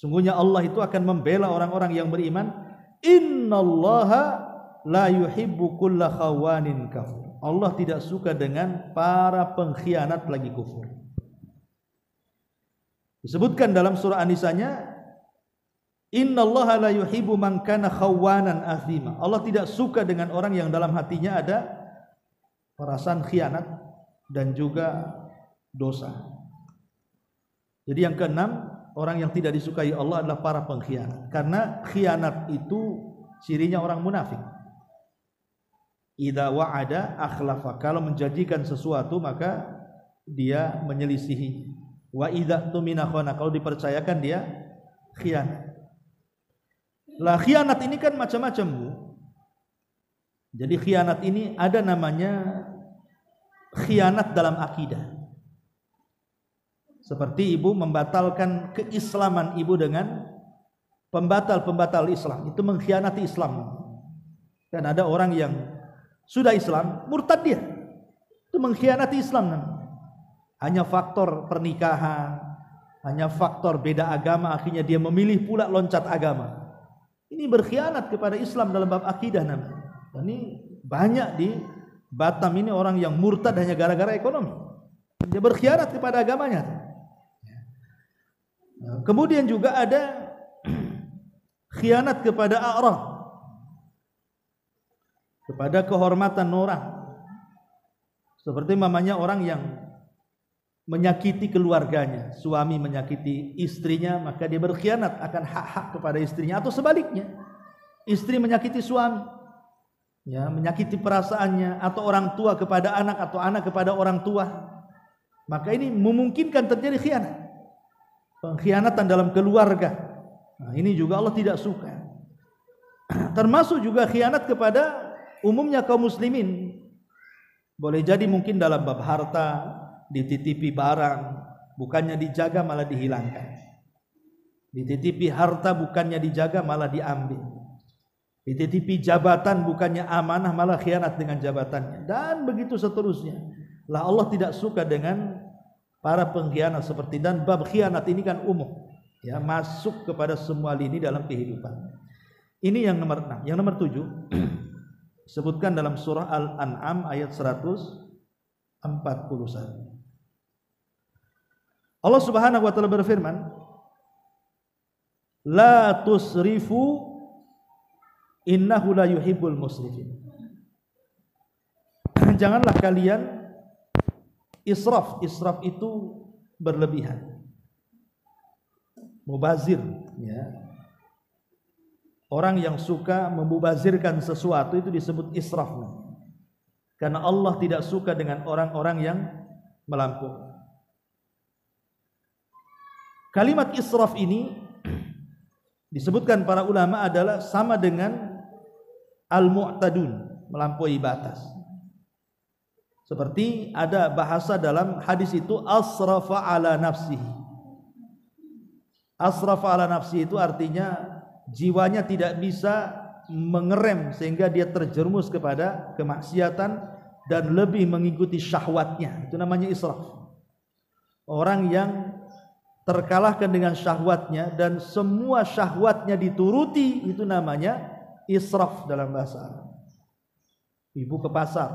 Sungguhnya Allah itu akan membela orang-orang yang beriman. Innallaha la yuhibbu kulla khawanin kafur. Allah tidak suka dengan para pengkhianat lagi kufur. Disebutkan dalam surah An-Nisanya, innallaha la yuhibbu man kana khawanan athima. Allah tidak suka dengan orang yang dalam hatinya ada perasaan khianat dan juga dosa. Jadi yang keenam, orang yang tidak disukai Allah adalah para pengkhianat. Karena khianat itu cirinya orang munafik. Idza wa'ada akhlafa. Kalau menjanjikan sesuatu maka dia menyelisihi. Wa idza tumina khana. Kalau dipercayakan dia khianat. Lah khianat ini kan macam-macam, Bu. Jadi khianat ini ada namanya khianat dalam akidah. Seperti ibu membatalkan keislaman ibu dengan pembatal-pembatal Islam, itu mengkhianati Islam. Dan ada orang yang sudah Islam, murtad dia, itu mengkhianati Islam. Hanya faktor pernikahan, hanya faktor beda agama, akhirnya dia memilih pula loncat agama. Ini berkhianat kepada Islam dalam bab akidah namanya. Dan ini banyak di Batam ini orang yang murtad hanya gara-gara ekonomi. Dia berkhianat kepada agamanya. Kemudian juga ada khianat kepada a'raf, kepada kehormatan orang. Seperti mamanya orang yang menyakiti keluarganya, suami menyakiti istrinya, maka dia berkhianat akan hak-hak kepada istrinya, atau sebaliknya, istri menyakiti suami, ya, menyakiti perasaannya, atau orang tua kepada anak, atau anak kepada orang tua, maka ini memungkinkan terjadi khianat, pengkhianatan dalam keluarga. Nah, ini juga Allah tidak suka. Termasuk juga khianat kepada umumnya kaum muslimin. Boleh jadi mungkin dalam bab harta, dititipi barang, bukannya dijaga malah dihilangkan. Dititipi harta, bukannya dijaga malah diambil. Dititipi jabatan, bukannya amanah malah khianat dengan jabatannya. Dan begitu seterusnya. Lah Allah tidak suka dengan para pengkhianat seperti, dan bab khianat ini kan umum, ya, masuk kepada semua lini dalam kehidupan. Ini yang nomor 6. Yang nomor 7 sebutkan dalam surah Al-An'am ayat 141. Allah Subhanahu wa taala berfirman, la tusrifu innahu la yuhibbul musrifin. Janganlah kalian israf. Israf itu berlebihan, mubazir, ya. Orang yang suka memubazirkan sesuatu itu disebut israf. Karena Allah tidak suka dengan orang-orang yang melampaui. Kalimat israf ini disebutkan para ulama adalah sama dengan al-mu'tadun, melampaui batas. Seperti ada bahasa dalam hadis itu asrafa ala nafsihi. Asrafa ala nafsi itu artinya jiwanya tidak bisa mengerem sehingga dia terjerumus kepada kemaksiatan dan lebih mengikuti syahwatnya. Itu namanya israf. Orang yang terkalahkan dengan syahwatnya dan semua syahwatnya dituruti, itu namanya israf dalam bahasa Arab. Ibu ke pasar,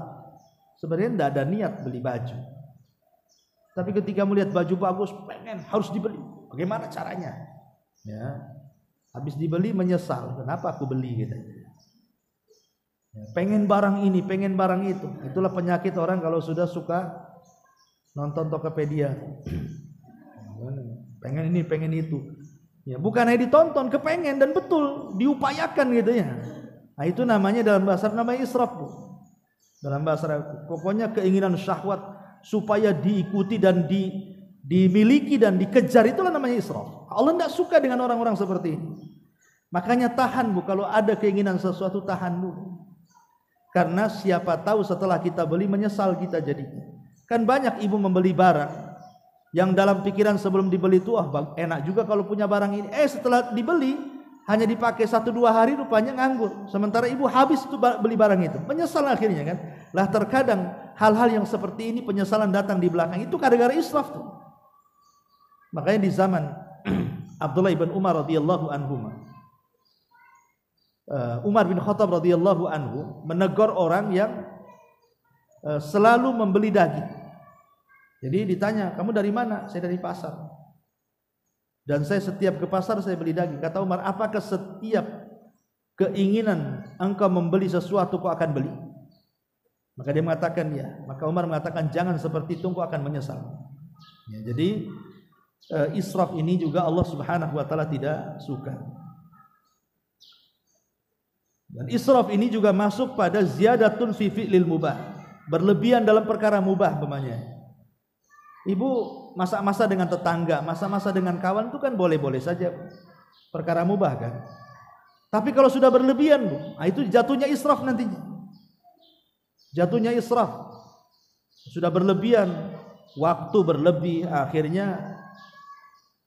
sebenarnya tidak ada niat beli baju, tapi ketika melihat baju bagus, pengen, harus dibeli. Bagaimana caranya? Ya, habis dibeli menyesal, kenapa aku beli gitu. Ya, pengen barang ini, pengen barang itu. Itulah penyakit orang kalau sudah suka nonton Tokopedia. Pengen ini, pengen itu. Ya, bukan hanya ditonton, kepengen dan betul diupayakan gitu ya. Nah, itu namanya dalam bahasa namanya israf, Bu. Dalam bahasa pokoknya keinginan syahwat supaya diikuti dan dimiliki dan dikejar, itulah namanya israf. Allah tidak suka dengan orang-orang seperti ini. Makanya tahan, Bu, kalau ada keinginan sesuatu tahan dulu. Karena siapa tahu setelah kita beli menyesal kita jadinya. Kan banyak ibu membeli barang yang dalam pikiran sebelum dibeli itu enak juga kalau punya barang ini. Setelah dibeli hanya dipakai 1-2 hari rupanya nganggur. Sementara ibu habis itu beli barang itu. Menyesal akhirnya kan. Lah terkadang hal-hal yang seperti ini penyesalan datang di belakang. Itu gara-gara israf tuh. Makanya di zaman Abdullah ibn Umar radhiyallahu anhu, Umar bin Khattab radhiyallahu anhu menegur orang yang selalu membeli daging. Jadi ditanya, kamu dari mana? Saya dari pasar. Dan saya setiap ke pasar saya beli daging. Kata Umar, apakah setiap keinginan engkau membeli sesuatu kau akan beli? Maka dia mengatakan ya. Maka Umar mengatakan jangan seperti itu, engkau akan menyesal. Ya, jadi israf ini juga Allah Subhanahu wa taala tidak suka. Dan israf ini juga masuk pada ziyadatun fi fi'lil mubah, berlebihan dalam perkara mubah umpamanya. Ibu masak-masak dengan tetangga, masak-masak dengan kawan itu kan boleh-boleh saja, perkara mubah kan. Tapi kalau sudah berlebihan, Bu, itu jatuhnya israf nantinya. Jatuhnya israf. Sudah berlebihan, waktu berlebih, akhirnya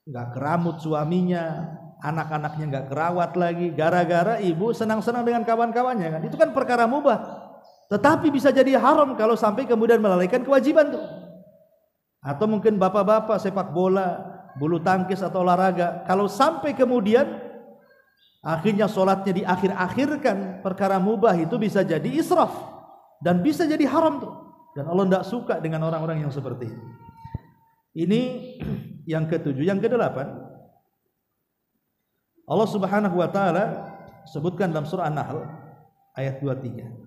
enggak keramut suaminya, anak-anaknya enggak kerawat lagi gara-gara ibu senang-senang dengan kawan-kawannya kan. Itu kan perkara mubah. Tetapi bisa jadi haram kalau sampai kemudian melalaikan kewajiban tuh. Atau mungkin bapak-bapak sepak bola, bulu tangkis atau olahraga, kalau sampai kemudian akhirnya sholatnya diakhir-akhirkan, perkara mubah itu bisa jadi israf dan bisa jadi haram tuh. Dan Allah tidak suka dengan orang-orang yang seperti ini. Ini yang ketujuh. Yang kedelapan, Allah Subhanahu wa taala sebutkan dalam surah An-Nahl ayat 23.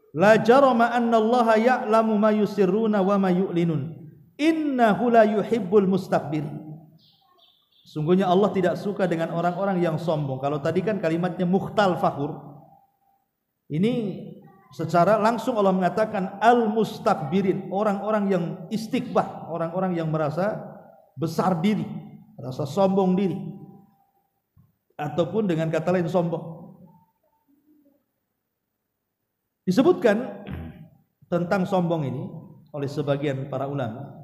La jarama annallaha ya'lamu ma yusirruna wa ma yu'linun. Innahu la yuhibbul mustakbirin. Sungguhnya Allah tidak suka dengan orang-orang yang sombong. Kalau tadi kan kalimatnya mukhtal fakhur. Ini secara langsung Allah mengatakan al-mustakbirin, orang-orang yang istikbah, orang-orang yang merasa besar diri, merasa sombong diri. Ataupun dengan kata lain sombong. Disebutkan tentang sombong ini oleh sebagian para ulama.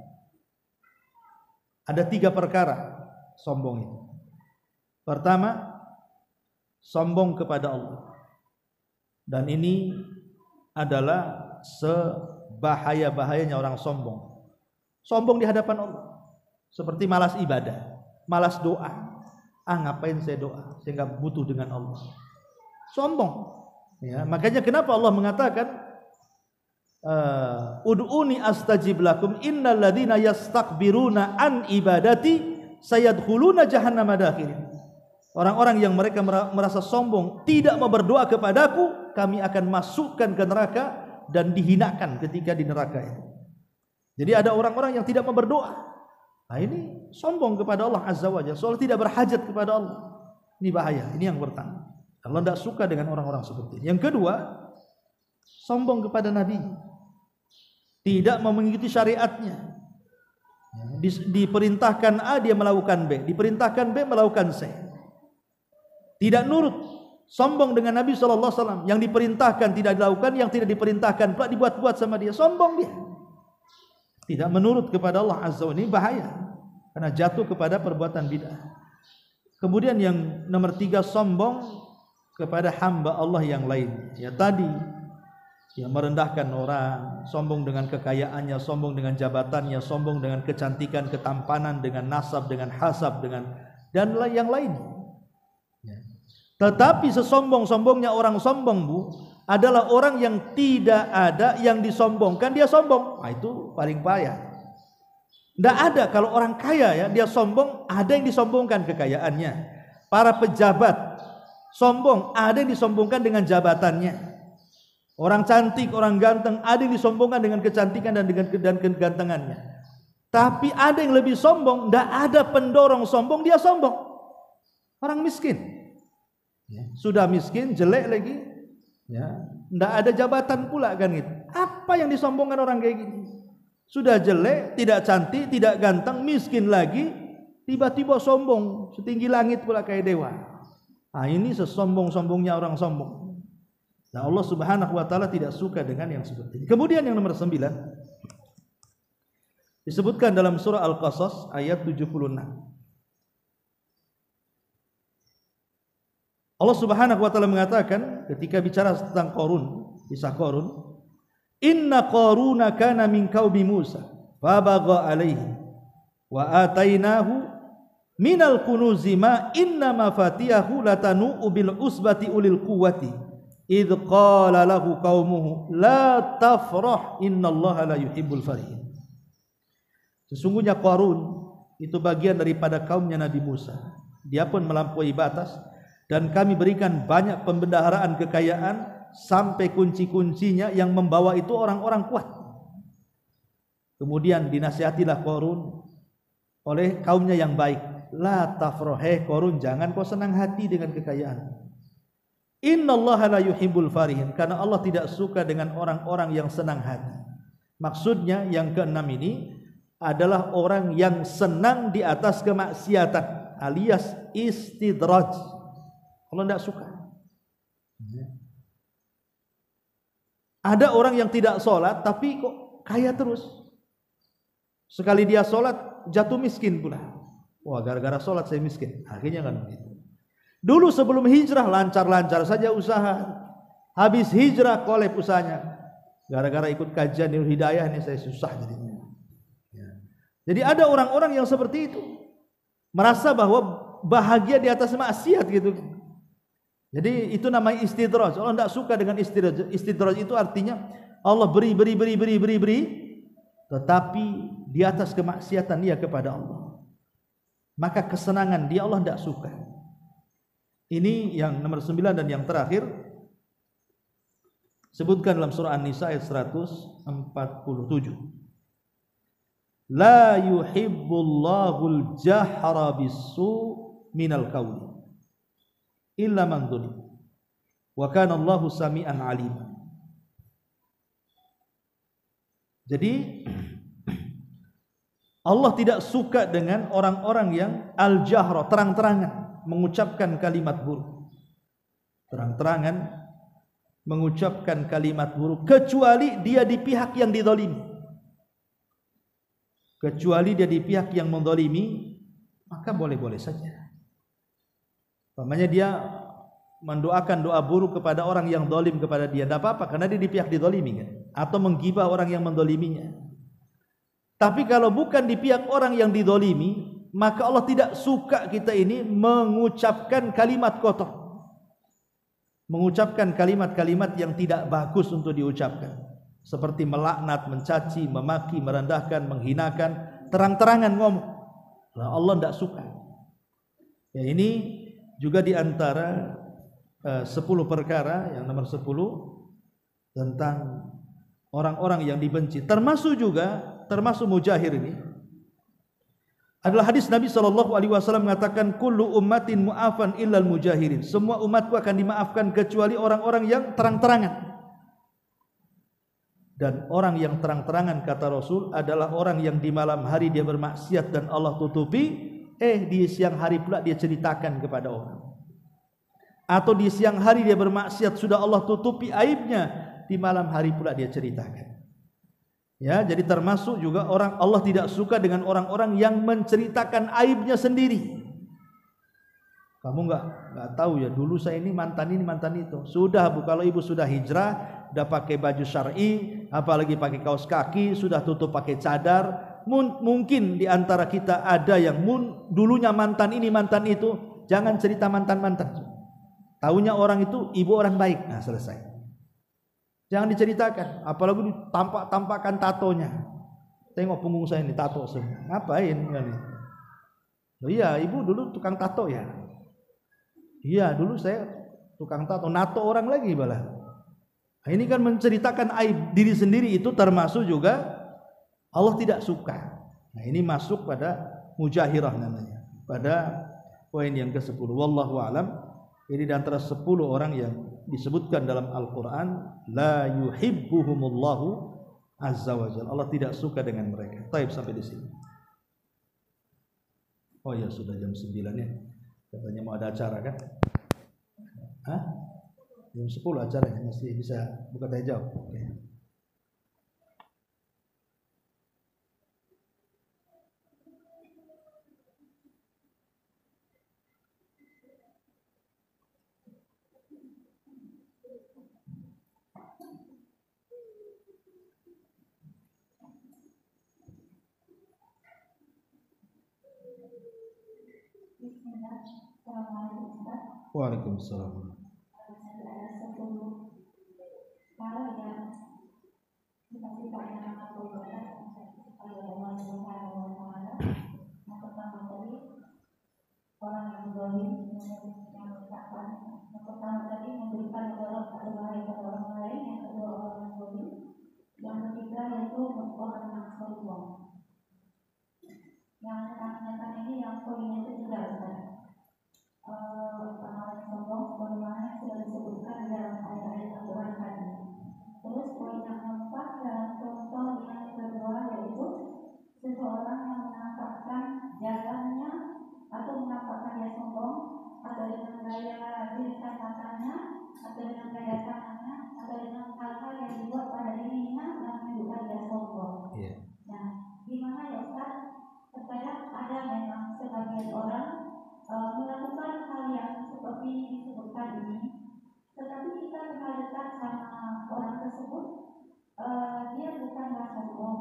Ada 3 perkara sombong itu. Pertama, sombong kepada Allah. Dan ini adalah sebahaya-bahayanya orang sombong. Sombong di hadapan Allah. Seperti malas ibadah, malas doa. Ngapain saya doa? Saya enggak butuh dengan Allah. Sombong. Ya, makanya kenapa Allah mengatakan ud'uni astajib lakum innal ladzina yastakbiruna an ibadati sayadkhuluna jahannama dakhirin. Orang-orang yang mereka merasa sombong, tidak mau berdoa kepadaku, kami akan masukkan ke neraka dan dihinakan ketika di neraka itu. Jadi ada orang-orang yang tidak mau berdoa. Nah, ini sombong kepada Allah Azza wa Jalla, soal tidak berhajat kepada Allah. Ini bahaya, ini yang pertama. Allah tidak suka dengan orang-orang seperti ini. Yang kedua, sombong kepada Nabi, tidak mau mengikuti syariatnya. Diperintahkan A, dia melakukan B. Diperintahkan B, melakukan C. Tidak nurut, sombong dengan Nabi SAW. Yang diperintahkan tidak dilakukan, yang tidak diperintahkan pula dibuat-buat sama dia. Sombong dia. Tidak menurut kepada Allah Azza wa Jalla. Ini bahaya. karena jatuh kepada perbuatan bid'ah. Kemudian yang nomor 3, sombong kepada hamba Allah yang lain. Ya tadi, yang merendahkan orang, sombong dengan kekayaannya, sombong dengan jabatannya, sombong dengan kecantikan, ketampanan, dengan nasab, dengan hasab, dengan dan yang lain. Ya. Tetapi sesombong-sombongnya orang sombong, Bu, adalah orang yang tidak ada yang disombongkan, dia sombong. Nah, itu paling payah. Tidak ada kalau orang kaya ya dia sombong, ada yang disombongkan kekayaannya. Para pejabat sombong, ada yang disombongkan dengan jabatannya. Orang cantik, orang ganteng, ada yang disombongkan dengan kecantikan dan dengan kegantengannya. Tapi ada yang lebih sombong, tidak ada pendorong sombong, dia sombong. Orang miskin, sudah miskin, jelek lagi, ya, tidak ada jabatan pula kan gitu. Apa yang disombongkan orang kayak gini? Sudah jelek, tidak cantik, tidak ganteng, miskin lagi, tiba-tiba sombong, setinggi langit pula kayak dewa. Nah, ini sesombong-sombongnya orang sombong. Nah, Allah Subhanahu wa taala tidak suka dengan yang seperti ini. Kemudian yang nomor 9 disebutkan dalam surah Al-Qasas ayat 76. Allah Subhanahu wa taala mengatakan ketika bicara tentang Qarun, kisah Qarun, inna Qaruna kana min qaumi Musa fabagha alaihi wa atainahu minal kunuzi ma inna mafatihahu latanu bil usbati ulil quwwati idh qala lahu qaumuhu la tafrah innallaha la yuhibbul farihin. Sesungguhnya Qarun itu bagian daripada kaumnya Nabi Musa. Dia pun melampaui batas dan kami berikan banyak pembendaharaan kekayaan sampai kunci-kuncinya yang membawa itu orang-orang kuat. Kemudian dinasihatilah Qarun oleh kaumnya yang baik. La tafrah, Qarun, jangan kau senang hati dengan kekayaan. Innallaha la yuhibbul farihin, karena Allah tidak suka dengan orang-orang yang senang hati. Maksudnya yang keenam ini adalah orang yang senang di atas kemaksiatan, alias istidraj. Allah tidak suka. Ada orang yang tidak sholat tapi kok kaya terus. Sekali dia sholat jatuh miskin pula. Wah, gara-gara sholat saya miskin. Akhirnya kan begitu. Dulu sebelum hijrah lancar-lancar saja usaha. Habis hijrah kolep usahanya. Gara-gara ikut kajian Nurul Hidayah ini saya susah jadinya. Jadi ada orang-orang yang seperti itu, merasa bahwa bahagia di atas maksiat gitu. Jadi itu namanya istidraj. Allah tidak suka dengan istidraj. Istidraj itu artinya Allah beri, tetapi di atas kemaksiatan dia kepada Allah. Maka kesenangan dia Allah tidak suka. Ini yang nomor 9 dan yang terakhir sebutkan dalam surah An-Nisa ayat 147. La yuhibbullahul jahra bis-su' minal qawli illa man dhulim wa kana Allahu sami'an 'alima. Jadi Allah tidak suka dengan orang-orang yang al-jahra, terang-terangan mengucapkan kalimat buruk. Terang-terangan mengucapkan kalimat buruk kecuali dia di pihak yang dizalimi. Kecuali dia di pihak yang menzalimi, maka boleh-boleh saja. Umpamanya dia mendoakan doa buruk kepada orang yang zalim kepada dia, tidak apa-apa karena dia di pihak dizalimi kan? Atau menggibah orang yang menzaliminya. Tapi kalau bukan di pihak orang yang dizalimi, maka Allah tidak suka kita ini mengucapkan kalimat kotor, mengucapkan kalimat-kalimat yang tidak bagus untuk diucapkan, seperti melaknat, mencaci, memaki, merendahkan, menghinakan, terang-terangan ngomong. Nah, Allah tidak suka. Ya, ini juga di antara 10 perkara yang nomor 10 tentang orang-orang yang dibenci. Termasuk mujahir ini adalah hadis Nabi SAW mengatakan kullu ummatin mu'afan illal mujahirin. Semua umatku akan dimaafkan kecuali orang-orang yang terang-terangan. Dan orang yang terang-terangan kata Rasul adalah orang yang di malam hari dia bermaksiat dan Allah tutupi, di siang hari pula dia ceritakan kepada orang. Atau di siang hari dia bermaksiat sudah Allah tutupi aibnya, di malam hari pula dia ceritakan. Ya, jadi termasuk juga orang Allah tidak suka dengan orang-orang yang menceritakan aibnya sendiri. Kamu nggak tahu ya, dulu saya ini mantan itu. Sudah Bu, kalau ibu sudah hijrah, udah pakai baju syar'i, apalagi pakai kaos kaki, sudah tutup pakai cadar, mungkin di antara kita ada yang dulunya mantan ini mantan itu. Jangan cerita mantan-mantan. Taunya orang itu ibu orang baik. Nah, selesai. Jangan diceritakan, apalagi tampakkan tatonya. Tengok punggung saya ini tato semua. Ngapain kan? Oh iya, ibu dulu tukang tato ya. Iya, dulu saya tukang tato, nato orang lagi malah. Nah, ini kan menceritakan aib diri sendiri, itu termasuk juga Allah tidak suka. Nah, ini masuk pada mujahirah namanya. Pada poin yang ke-10. Wallahu a'lam. Ini di antara 10 orang yang disebutkan dalam Al-Quran, la yuhibbuhumullahu azza wa jalla. Allah tidak suka dengan mereka. Taib sampai di sini. Oh ya, sudah jam 9 ya. Katanya mau ada acara kan? Hah? Jam 10 acaranya, masih bisa buka tanya jawab. Oke. Waalaikumsalam. Orang yang zalim, yang menyesatkan, yang pertama tadi memberikan kepada orang lain, yang kedua orang yang zalim, yang ketiga yaitu orang yang sombong. Yang nyata ini yang poinnya itu sudah ada. Orang yang sombong sebagaimana sudah disebutkan dalam ayat-ayat Al-Quran tadi. Terus poin yang keempat dalam contoh yang kedua yaitu seseorang yang menampakkan jalannya atau menampakkan dia sombong atau dengan gaya lirikan matanya atau dengan gaya tangannya atau dengan hal-hal yang dibuat pada dirinya yang menunjukkan dia sombong. Nah, gimana ya Ustaz? Terkadang ada memang sebagian orang melakukan hal yang seperti disebutkan ini, tetapi kita kenal dekat sama orang tersebut, dia bukanlah sombong,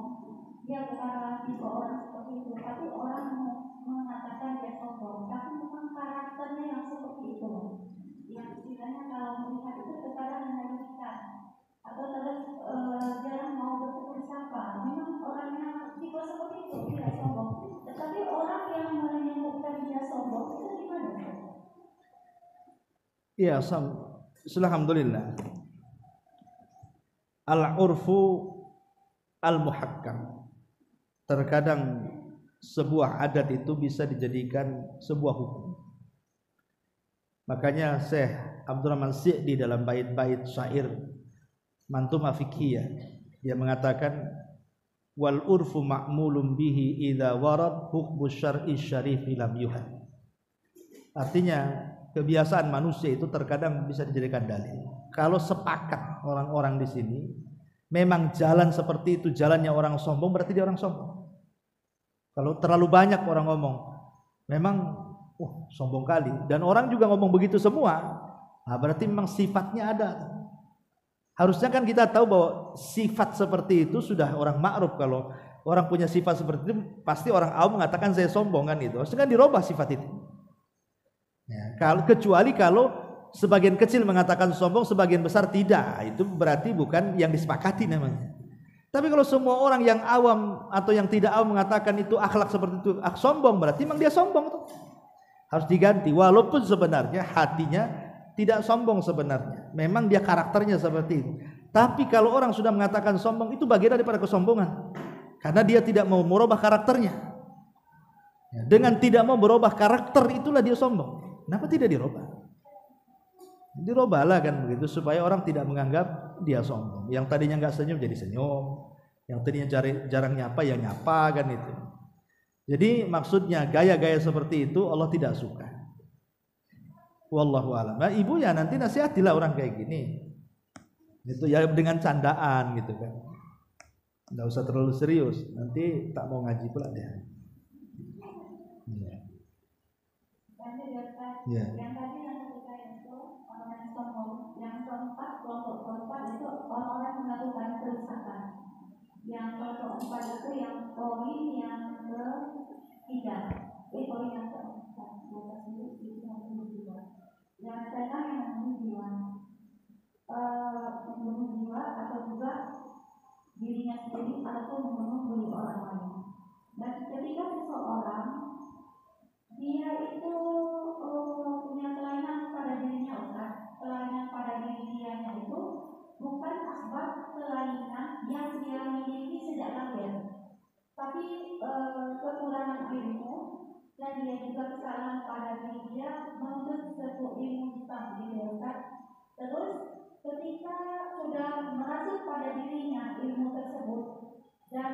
dia bukanlah tipe orang seperti itu, tapi orang mengatakan dia sombong, tapi memang karakternya yang seperti itu. Yang istilahnya kalau melihat itu terkadang menyedihkan, atau terus jarang mau bertegur sapa. Memang orangnya tipe seperti itu, tidak sombong. Tetapi orang yang menyebutkan dia sombong itu gimana? Iya, alhamdulillah. Al-urfu al-muhakkam. Terkadang sebuah adat itu bisa dijadikan sebuah hukum. Makanya Syekh Abdurrahman Syi'di dalam bait-bait syair Mantumah Fiqhiyah, dia mengatakan wal urfu ma'mulun bihi idza warad hukmu syar'i syarifi lam yuhad. Artinya kebiasaan manusia itu terkadang bisa dijadikan dalil. Kalau sepakat orang-orang di sini memang jalan seperti itu jalannya orang sombong, berarti dia orang sombong. Kalau terlalu banyak orang ngomong, memang sombong kali, dan orang juga ngomong begitu semua, nah berarti memang sifatnya ada. Harusnya kan kita tahu bahwa sifat seperti itu sudah orang ma'ruf. Kalau orang punya sifat seperti itu, pasti orang awam mengatakan saya sombong kan itu. Harusnya kan dirubah sifat itu. Ya, kecuali kalau sebagian kecil mengatakan sombong, sebagian besar tidak, itu berarti bukan yang disepakati namanya. Tapi kalau semua orang yang awam atau yang tidak awam mengatakan itu akhlak seperti itu sombong, berarti memang dia sombong tuh. Harus diganti, walaupun sebenarnya hatinya tidak sombong sebenarnya. Memang dia karakternya seperti itu. Tapi kalau orang sudah mengatakan sombong, itu bagian daripada kesombongan. Karena dia tidak mau merubah karakternya. Dengan tidak mau berubah karakter, itulah dia sombong. Kenapa tidak dirubah? Dirubahlah kan begitu, supaya orang tidak menganggap dia sombong. Yang tadinya nggak senyum jadi senyum, yang tadinya jarang nyapa ya nyapa kan itu. Jadi maksudnya gaya-gaya seperti itu Allah tidak suka. Wallahu a'lam. Nah, ibu ya nanti nasihatilah orang kayak gini. Itu ya dengan candaan gitu kan. Nggak usah terlalu serius, nanti tak mau ngaji pula dia. Ya. Ya. Yang tadi yang ketiga itu orang yang sombong, yang keempat kelompok itu orang-orang melakukan kerusakan. Yang keempat itu yang poin yang ketiga, poin yang keempat, yang ketiga yang membunuh jiwa atau juga dirinya sendiri ataupun membunuh orang lain. Dan ketika seseorang dia itu punya kelainan pada dirinya, kelainan pada diri dianya itu bukan sebab kelainan yang dia miliki sejak lahir, tapi kekurangan ilmu dan dia juga kesalahan pada diri dia menuntut sesuatu ilmu hitam di Ustaz. Terus ketika sudah merasuk pada dirinya ilmu tersebut dan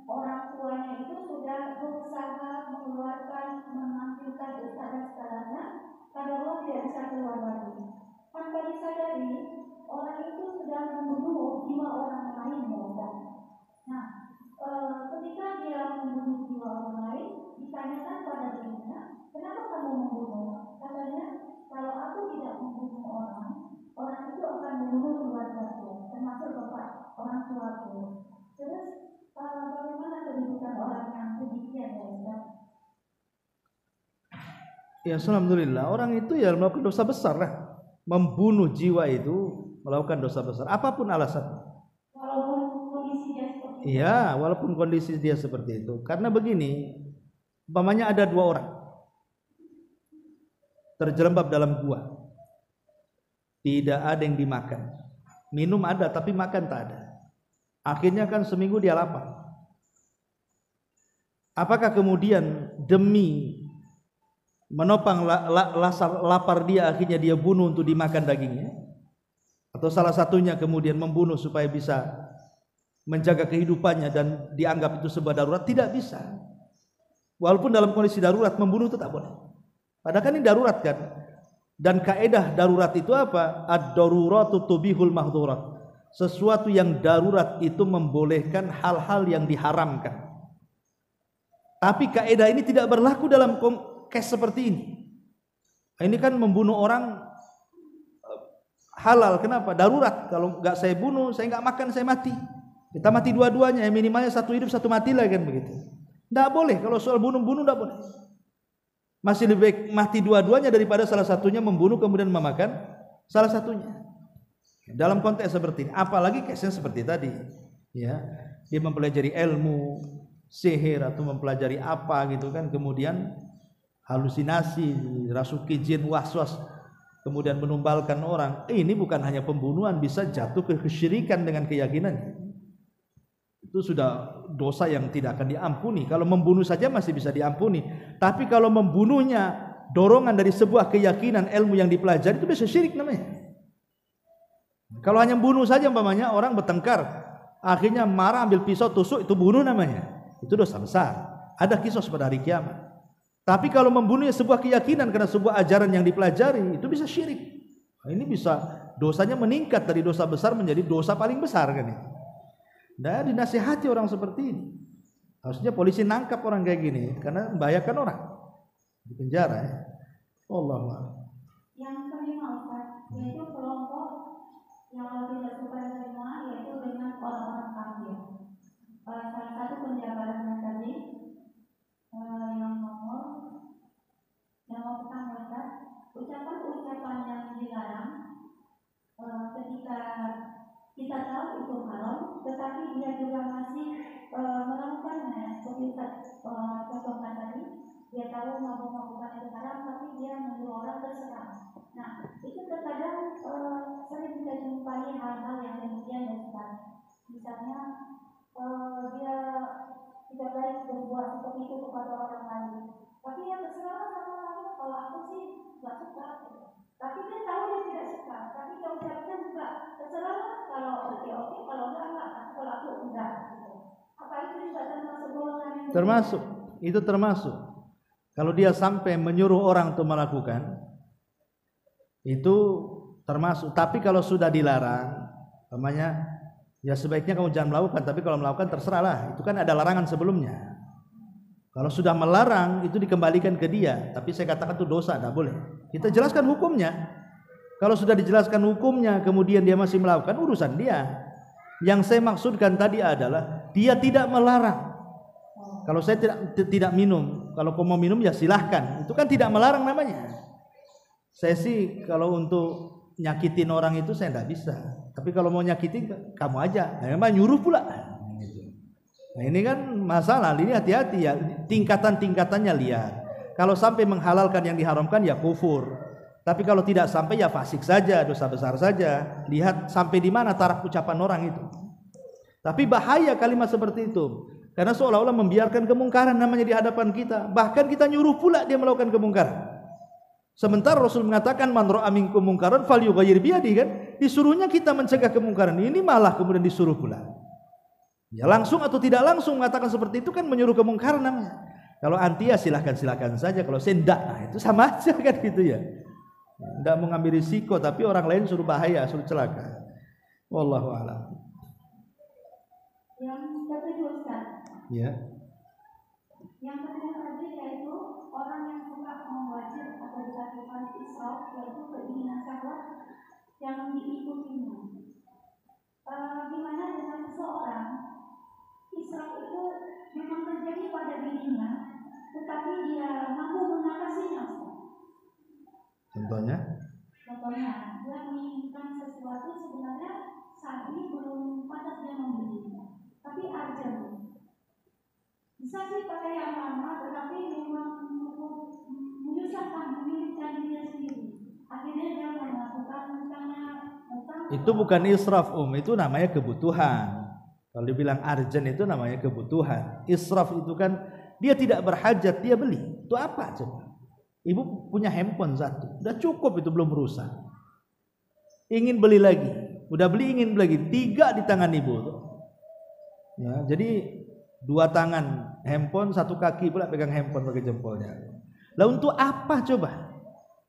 orang tuanya itu sudah berusaha mengeluarkan, menampilkan kesalahan-kesalahannya, kalau Allah tidak bisa keluar lagi. Tanpa disadari, orang itu sudah membunuh jiwa orang lain, Ustaz. Nah, ketika dia membunuh jiwa orang lain, ditanyakan pada dirinya, kenapa kamu membunuh? Katanya, kalau aku tidak membunuh orang itu akan membunuh keluargaku, termasuk bapak orang tuaku. Terus bagaimana kedudukan orang yang demikian, ya Ustaz? Ya, alhamdulillah, orang itu ya melakukan dosa besar lah. Membunuh jiwa itu melakukan dosa besar, apapun alasannya. Walaupun kondisi dia seperti itu. Iya, walaupun kondisi dia seperti itu. Karena begini, umpamanya ada dua orang terjerembab dalam gua, tidak ada yang dimakan, minum ada tapi makan tak ada. Akhirnya kan seminggu dia lapar. Apakah kemudian demi menopang lapar dia akhirnya dia bunuh untuk dimakan dagingnya? Atau salah satunya kemudian membunuh supaya bisa menjaga kehidupannya dan dianggap itu sebuah darurat? Tidak bisa. Walaupun dalam kondisi darurat membunuh itu tak boleh. Padahal kan ini darurat kan. Dan kaedah darurat itu apa? Ad-daruratu tubihul mahdhurat. Sesuatu yang darurat itu membolehkan hal-hal yang diharamkan. Tapi kaedah ini tidak berlaku dalam case seperti ini. Ini kan membunuh orang halal. Kenapa? Darurat. Kalau nggak saya bunuh, saya nggak makan, saya mati. Kita mati dua-duanya. Minimalnya satu hidup, satu mati lah kan begitu. Nggak boleh. Kalau soal bunuh-bunuh nggak boleh. Masih lebih baik mati dua-duanya daripada salah satunya membunuh kemudian memakan salah satunya. Dalam konteks seperti ini, apalagi case-nya seperti tadi, ya, dia mempelajari ilmu sihir atau mempelajari apa gitu kan, kemudian halusinasi, rasuki jin, waswas, kemudian menumbalkan orang. Ini bukan hanya pembunuhan, bisa jatuh ke kesyirikan dengan keyakinannya. Itu sudah dosa yang tidak akan diampuni. Kalau membunuh saja masih bisa diampuni, tapi kalau membunuhnya dorongan dari sebuah keyakinan ilmu yang dipelajari, itu bisa syirik namanya. Kalau hanya bunuh saja umpamanya orang bertengkar, akhirnya marah ambil pisau tusuk, itu bunuh namanya. Itu dosa besar. Ada kisos pada hari kiamat. Tapi kalau membunuhnya sebuah keyakinan karena sebuah ajaran yang dipelajari, itu bisa syirik. Nah, ini bisa dosanya meningkat dari dosa besar menjadi dosa paling besar kan ini. Nah, dinasihati orang seperti ini. Harusnya polisi nangkap orang kayak gini karena membahayakan orang di penjara ya. Allah. Yang kelima Ustaz, yaitu kelompok yang tidak suka terima, yaitu dengan orang-orang kafir. Salah satu penjabarannya tadi yang pertama Ustaz, ucapan-ucapan yang dilarang ketika kita tahu itu haram, tetapi dia juga masih melakukannya. Seperti contohnya tadi, dia tahu mabuk-mabukan itu haram, tapi dia menyuruh orang terserah. Nah, itu terkadang sering kita jumpai hal-hal yang demikian Ustaz. Misalnya dia tidak baik berbuat seperti itu kepada orang lain, tapi dia terserah sama orang. Kalau aku sih nggak suka. Tapi dia tahu dia tidak suka, tapi dia ucapkan juga terserah kalau oke, kalau enggak, kalau aku enggak. Apa itu juga termasuk golongan yang termasuk? Itu termasuk. Kalau dia sampai menyuruh orang untuk melakukan, itu termasuk. Tapi kalau sudah dilarang, namanya Ya sebaiknya kamu jangan melakukan, tapi kalau melakukan terserahlah. Itu kan ada larangan sebelumnya. Kalau sudah melarang itu dikembalikan ke dia, tapi saya katakan itu dosa, tidak boleh. Kita jelaskan hukumnya. Kalau sudah dijelaskan hukumnya, kemudian dia masih melakukan, urusan dia. Yang saya maksudkan tadi adalah dia tidak melarang. Kalau saya tidak minum, kalau kamu mau minum ya silahkan. Itu kan tidak melarang namanya. Saya sih kalau untuk nyakitin orang itu saya tidak bisa. Tapi kalau mau nyakitin kamu aja. Nah, memang nyuruh pula. Nah ini kan masalah. Ini hati-hati ya. Tingkatan-tingkatannya lihat. Kalau sampai menghalalkan yang diharamkan ya kufur. Tapi kalau tidak sampai ya fasik saja, dosa besar saja. Lihat sampai di mana taraf ucapan orang itu. Tapi bahaya kalimat seperti itu. Karena seolah-olah membiarkan kemungkaran namanya di hadapan kita. Bahkan kita nyuruh pula dia melakukan kemungkaran. Sementara Rasul mengatakan man ra'a minkum mungkaran falyughayyir biyadihi kan, disuruhnya kita mencegah kemungkaran. Ini malah kemudian disuruh pula. Ya langsung atau tidak langsung mengatakan seperti itu kan menyuruh kemungkaran namanya. Kalau anti ya silahkan saja. Kalau saya enggak, nah itu sama aja kan gitu ya. Enggak mau ngambil risiko tapi orang lain suruh bahaya, suruh celaka. Wallahu a'lam. Yang kedua Ustaz. Ya. Yang kedua tadi yaitu orang yang suka mewajib atau dikatakan israf, yaitu keinginan syahwat yang diikutinya. Gimana dengan seseorang israf itu memang terjadi pada dirinya, tetapi dia mampu mengatasinya. Contohnya? Contohnya, dia menginginkan sesuatu sebenarnya saat ini belum pantas dia membelinya, tapi urgent. Bisa sih pakai yang lama, tetapi memang menyusahkan, menyulitkan diri sendiri. Akhirnya dia melakukan misalnya itu bukan israf itu namanya kebutuhan. Kalau dibilang urgent itu namanya kebutuhan. Israf itu kan dia tidak berhajat, dia beli. Itu apa coba? Ibu punya handphone satu, udah cukup itu belum rusak. Ingin beli lagi, udah beli ingin beli lagi, 3 di tangan ibu tuh. Ya, jadi 2 tangan handphone, 1 kaki pula pegang handphone pakai jempolnya. Lah untuk apa coba?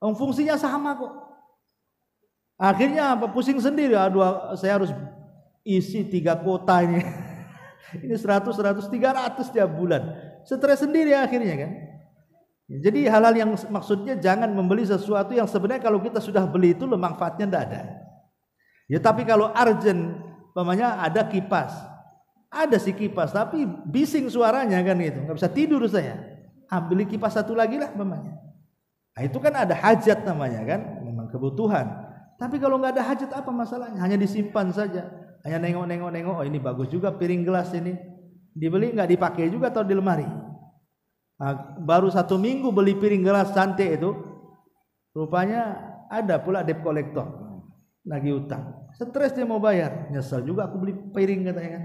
Fungsinya sama kok. Akhirnya apa? Pusing sendiri. Aduh, saya harus isi 3 kota ini. Ini 100, 300 tiap bulan. Stres sendiri akhirnya kan. Jadi hal-hal yang maksudnya jangan membeli sesuatu yang sebenarnya kalau kita sudah beli itu manfaatnya tidak ada. Ya tapi kalau urgent, umpamanya ada kipas. Ada sih kipas tapi bising suaranya kan gitu. Enggak bisa tidur saya. Beli kipas satu lagi lah umpamanya. Nah, itu kan ada hajat namanya kan, memang kebutuhan. Tapi kalau nggak ada hajat apa masalahnya? Hanya disimpan saja. Hanya nengok, oh ini bagus juga piring gelas ini. Dibeli nggak dipakai juga atau di lemari. Nah, baru 1 minggu beli piring gelas cantik itu, rupanya ada pula debt collector lagi utang. Stres dia mau bayar, nyesel juga aku beli piring katanya kan.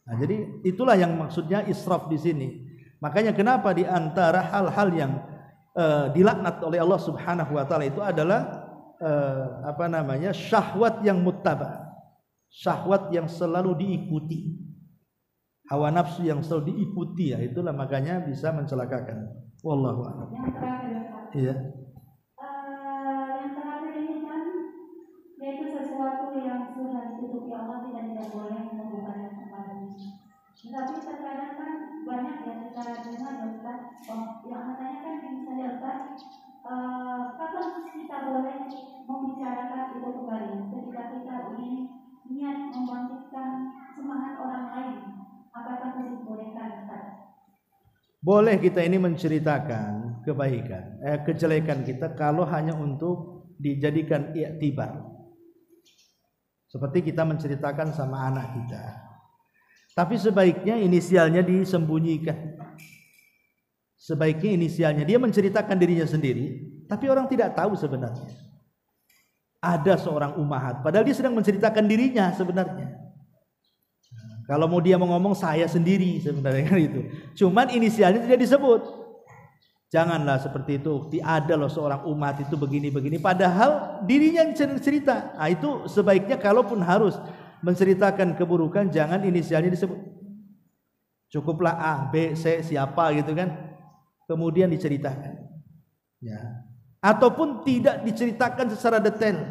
Nah, jadi itulah yang maksudnya israf di sini. Makanya kenapa di antara hal-hal yang dilaknat oleh Allah Subhanahu wa taala itu adalah syahwat yang muttaba. Syahwat yang selalu diikuti. Hawa nafsu yang selalu diikuti, ya itulah makanya bisa mencelakakan. Wallahu a'lam. Yang terakhir, iya. Yang terakhir ini kan yaitu sesuatu yang sudah ditutupi Allah tidak boleh membukannya kembali. Tapi terkadang kan banyak ya kita dengar Ustaz, yang katanya kan misalnya Ustaz, kapan kita boleh membicarakan itu kembali ketika kita ingin niat membangkitkan semangat orang lain. Apakah itu dibolehkan Ustaz? Boleh kita ini menceritakan kebaikan, kejelekan kita kalau hanya untuk dijadikan i'tibar. Seperti kita menceritakan sama anak kita. Tapi sebaiknya inisialnya disembunyikan. Sebaiknya inisialnya dia menceritakan dirinya sendiri, tapi orang tidak tahu sebenarnya. Ada seorang ummahat, padahal dia sedang menceritakan dirinya sebenarnya. Kalau mau dia mau ngomong saya sendiri sebenarnya kan itu. Cuman inisialnya tidak disebut. Janganlah seperti itu. Ada loh seorang umat itu begini-begini. Padahal dirinya yang cerita. Nah, itu sebaiknya kalaupun harus menceritakan keburukan jangan inisialnya disebut. Cukuplah A, B, C siapa gitu kan. Kemudian diceritakan. Ya. Ataupun tidak diceritakan secara detail.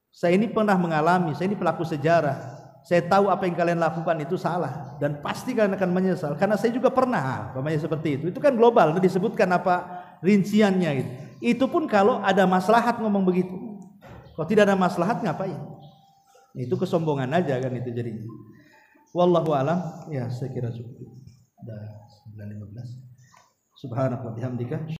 Saya ini pernah mengalami, saya ini pelaku sejarah. saya tahu apa yang kalian lakukan itu salah dan pasti kalian akan menyesal karena saya juga pernah umpamanya seperti itu. Itu kan global, disebutkan apa rinciannya gitu. Itu pun kalau ada maslahat ngomong begitu. Kalau tidak ada maslahat ngapain? Itu kesombongan aja kan itu jadinya. Wallahu alam. Ya, saya kira cukup. Ada 9:15. Subhanallah wa bihamdika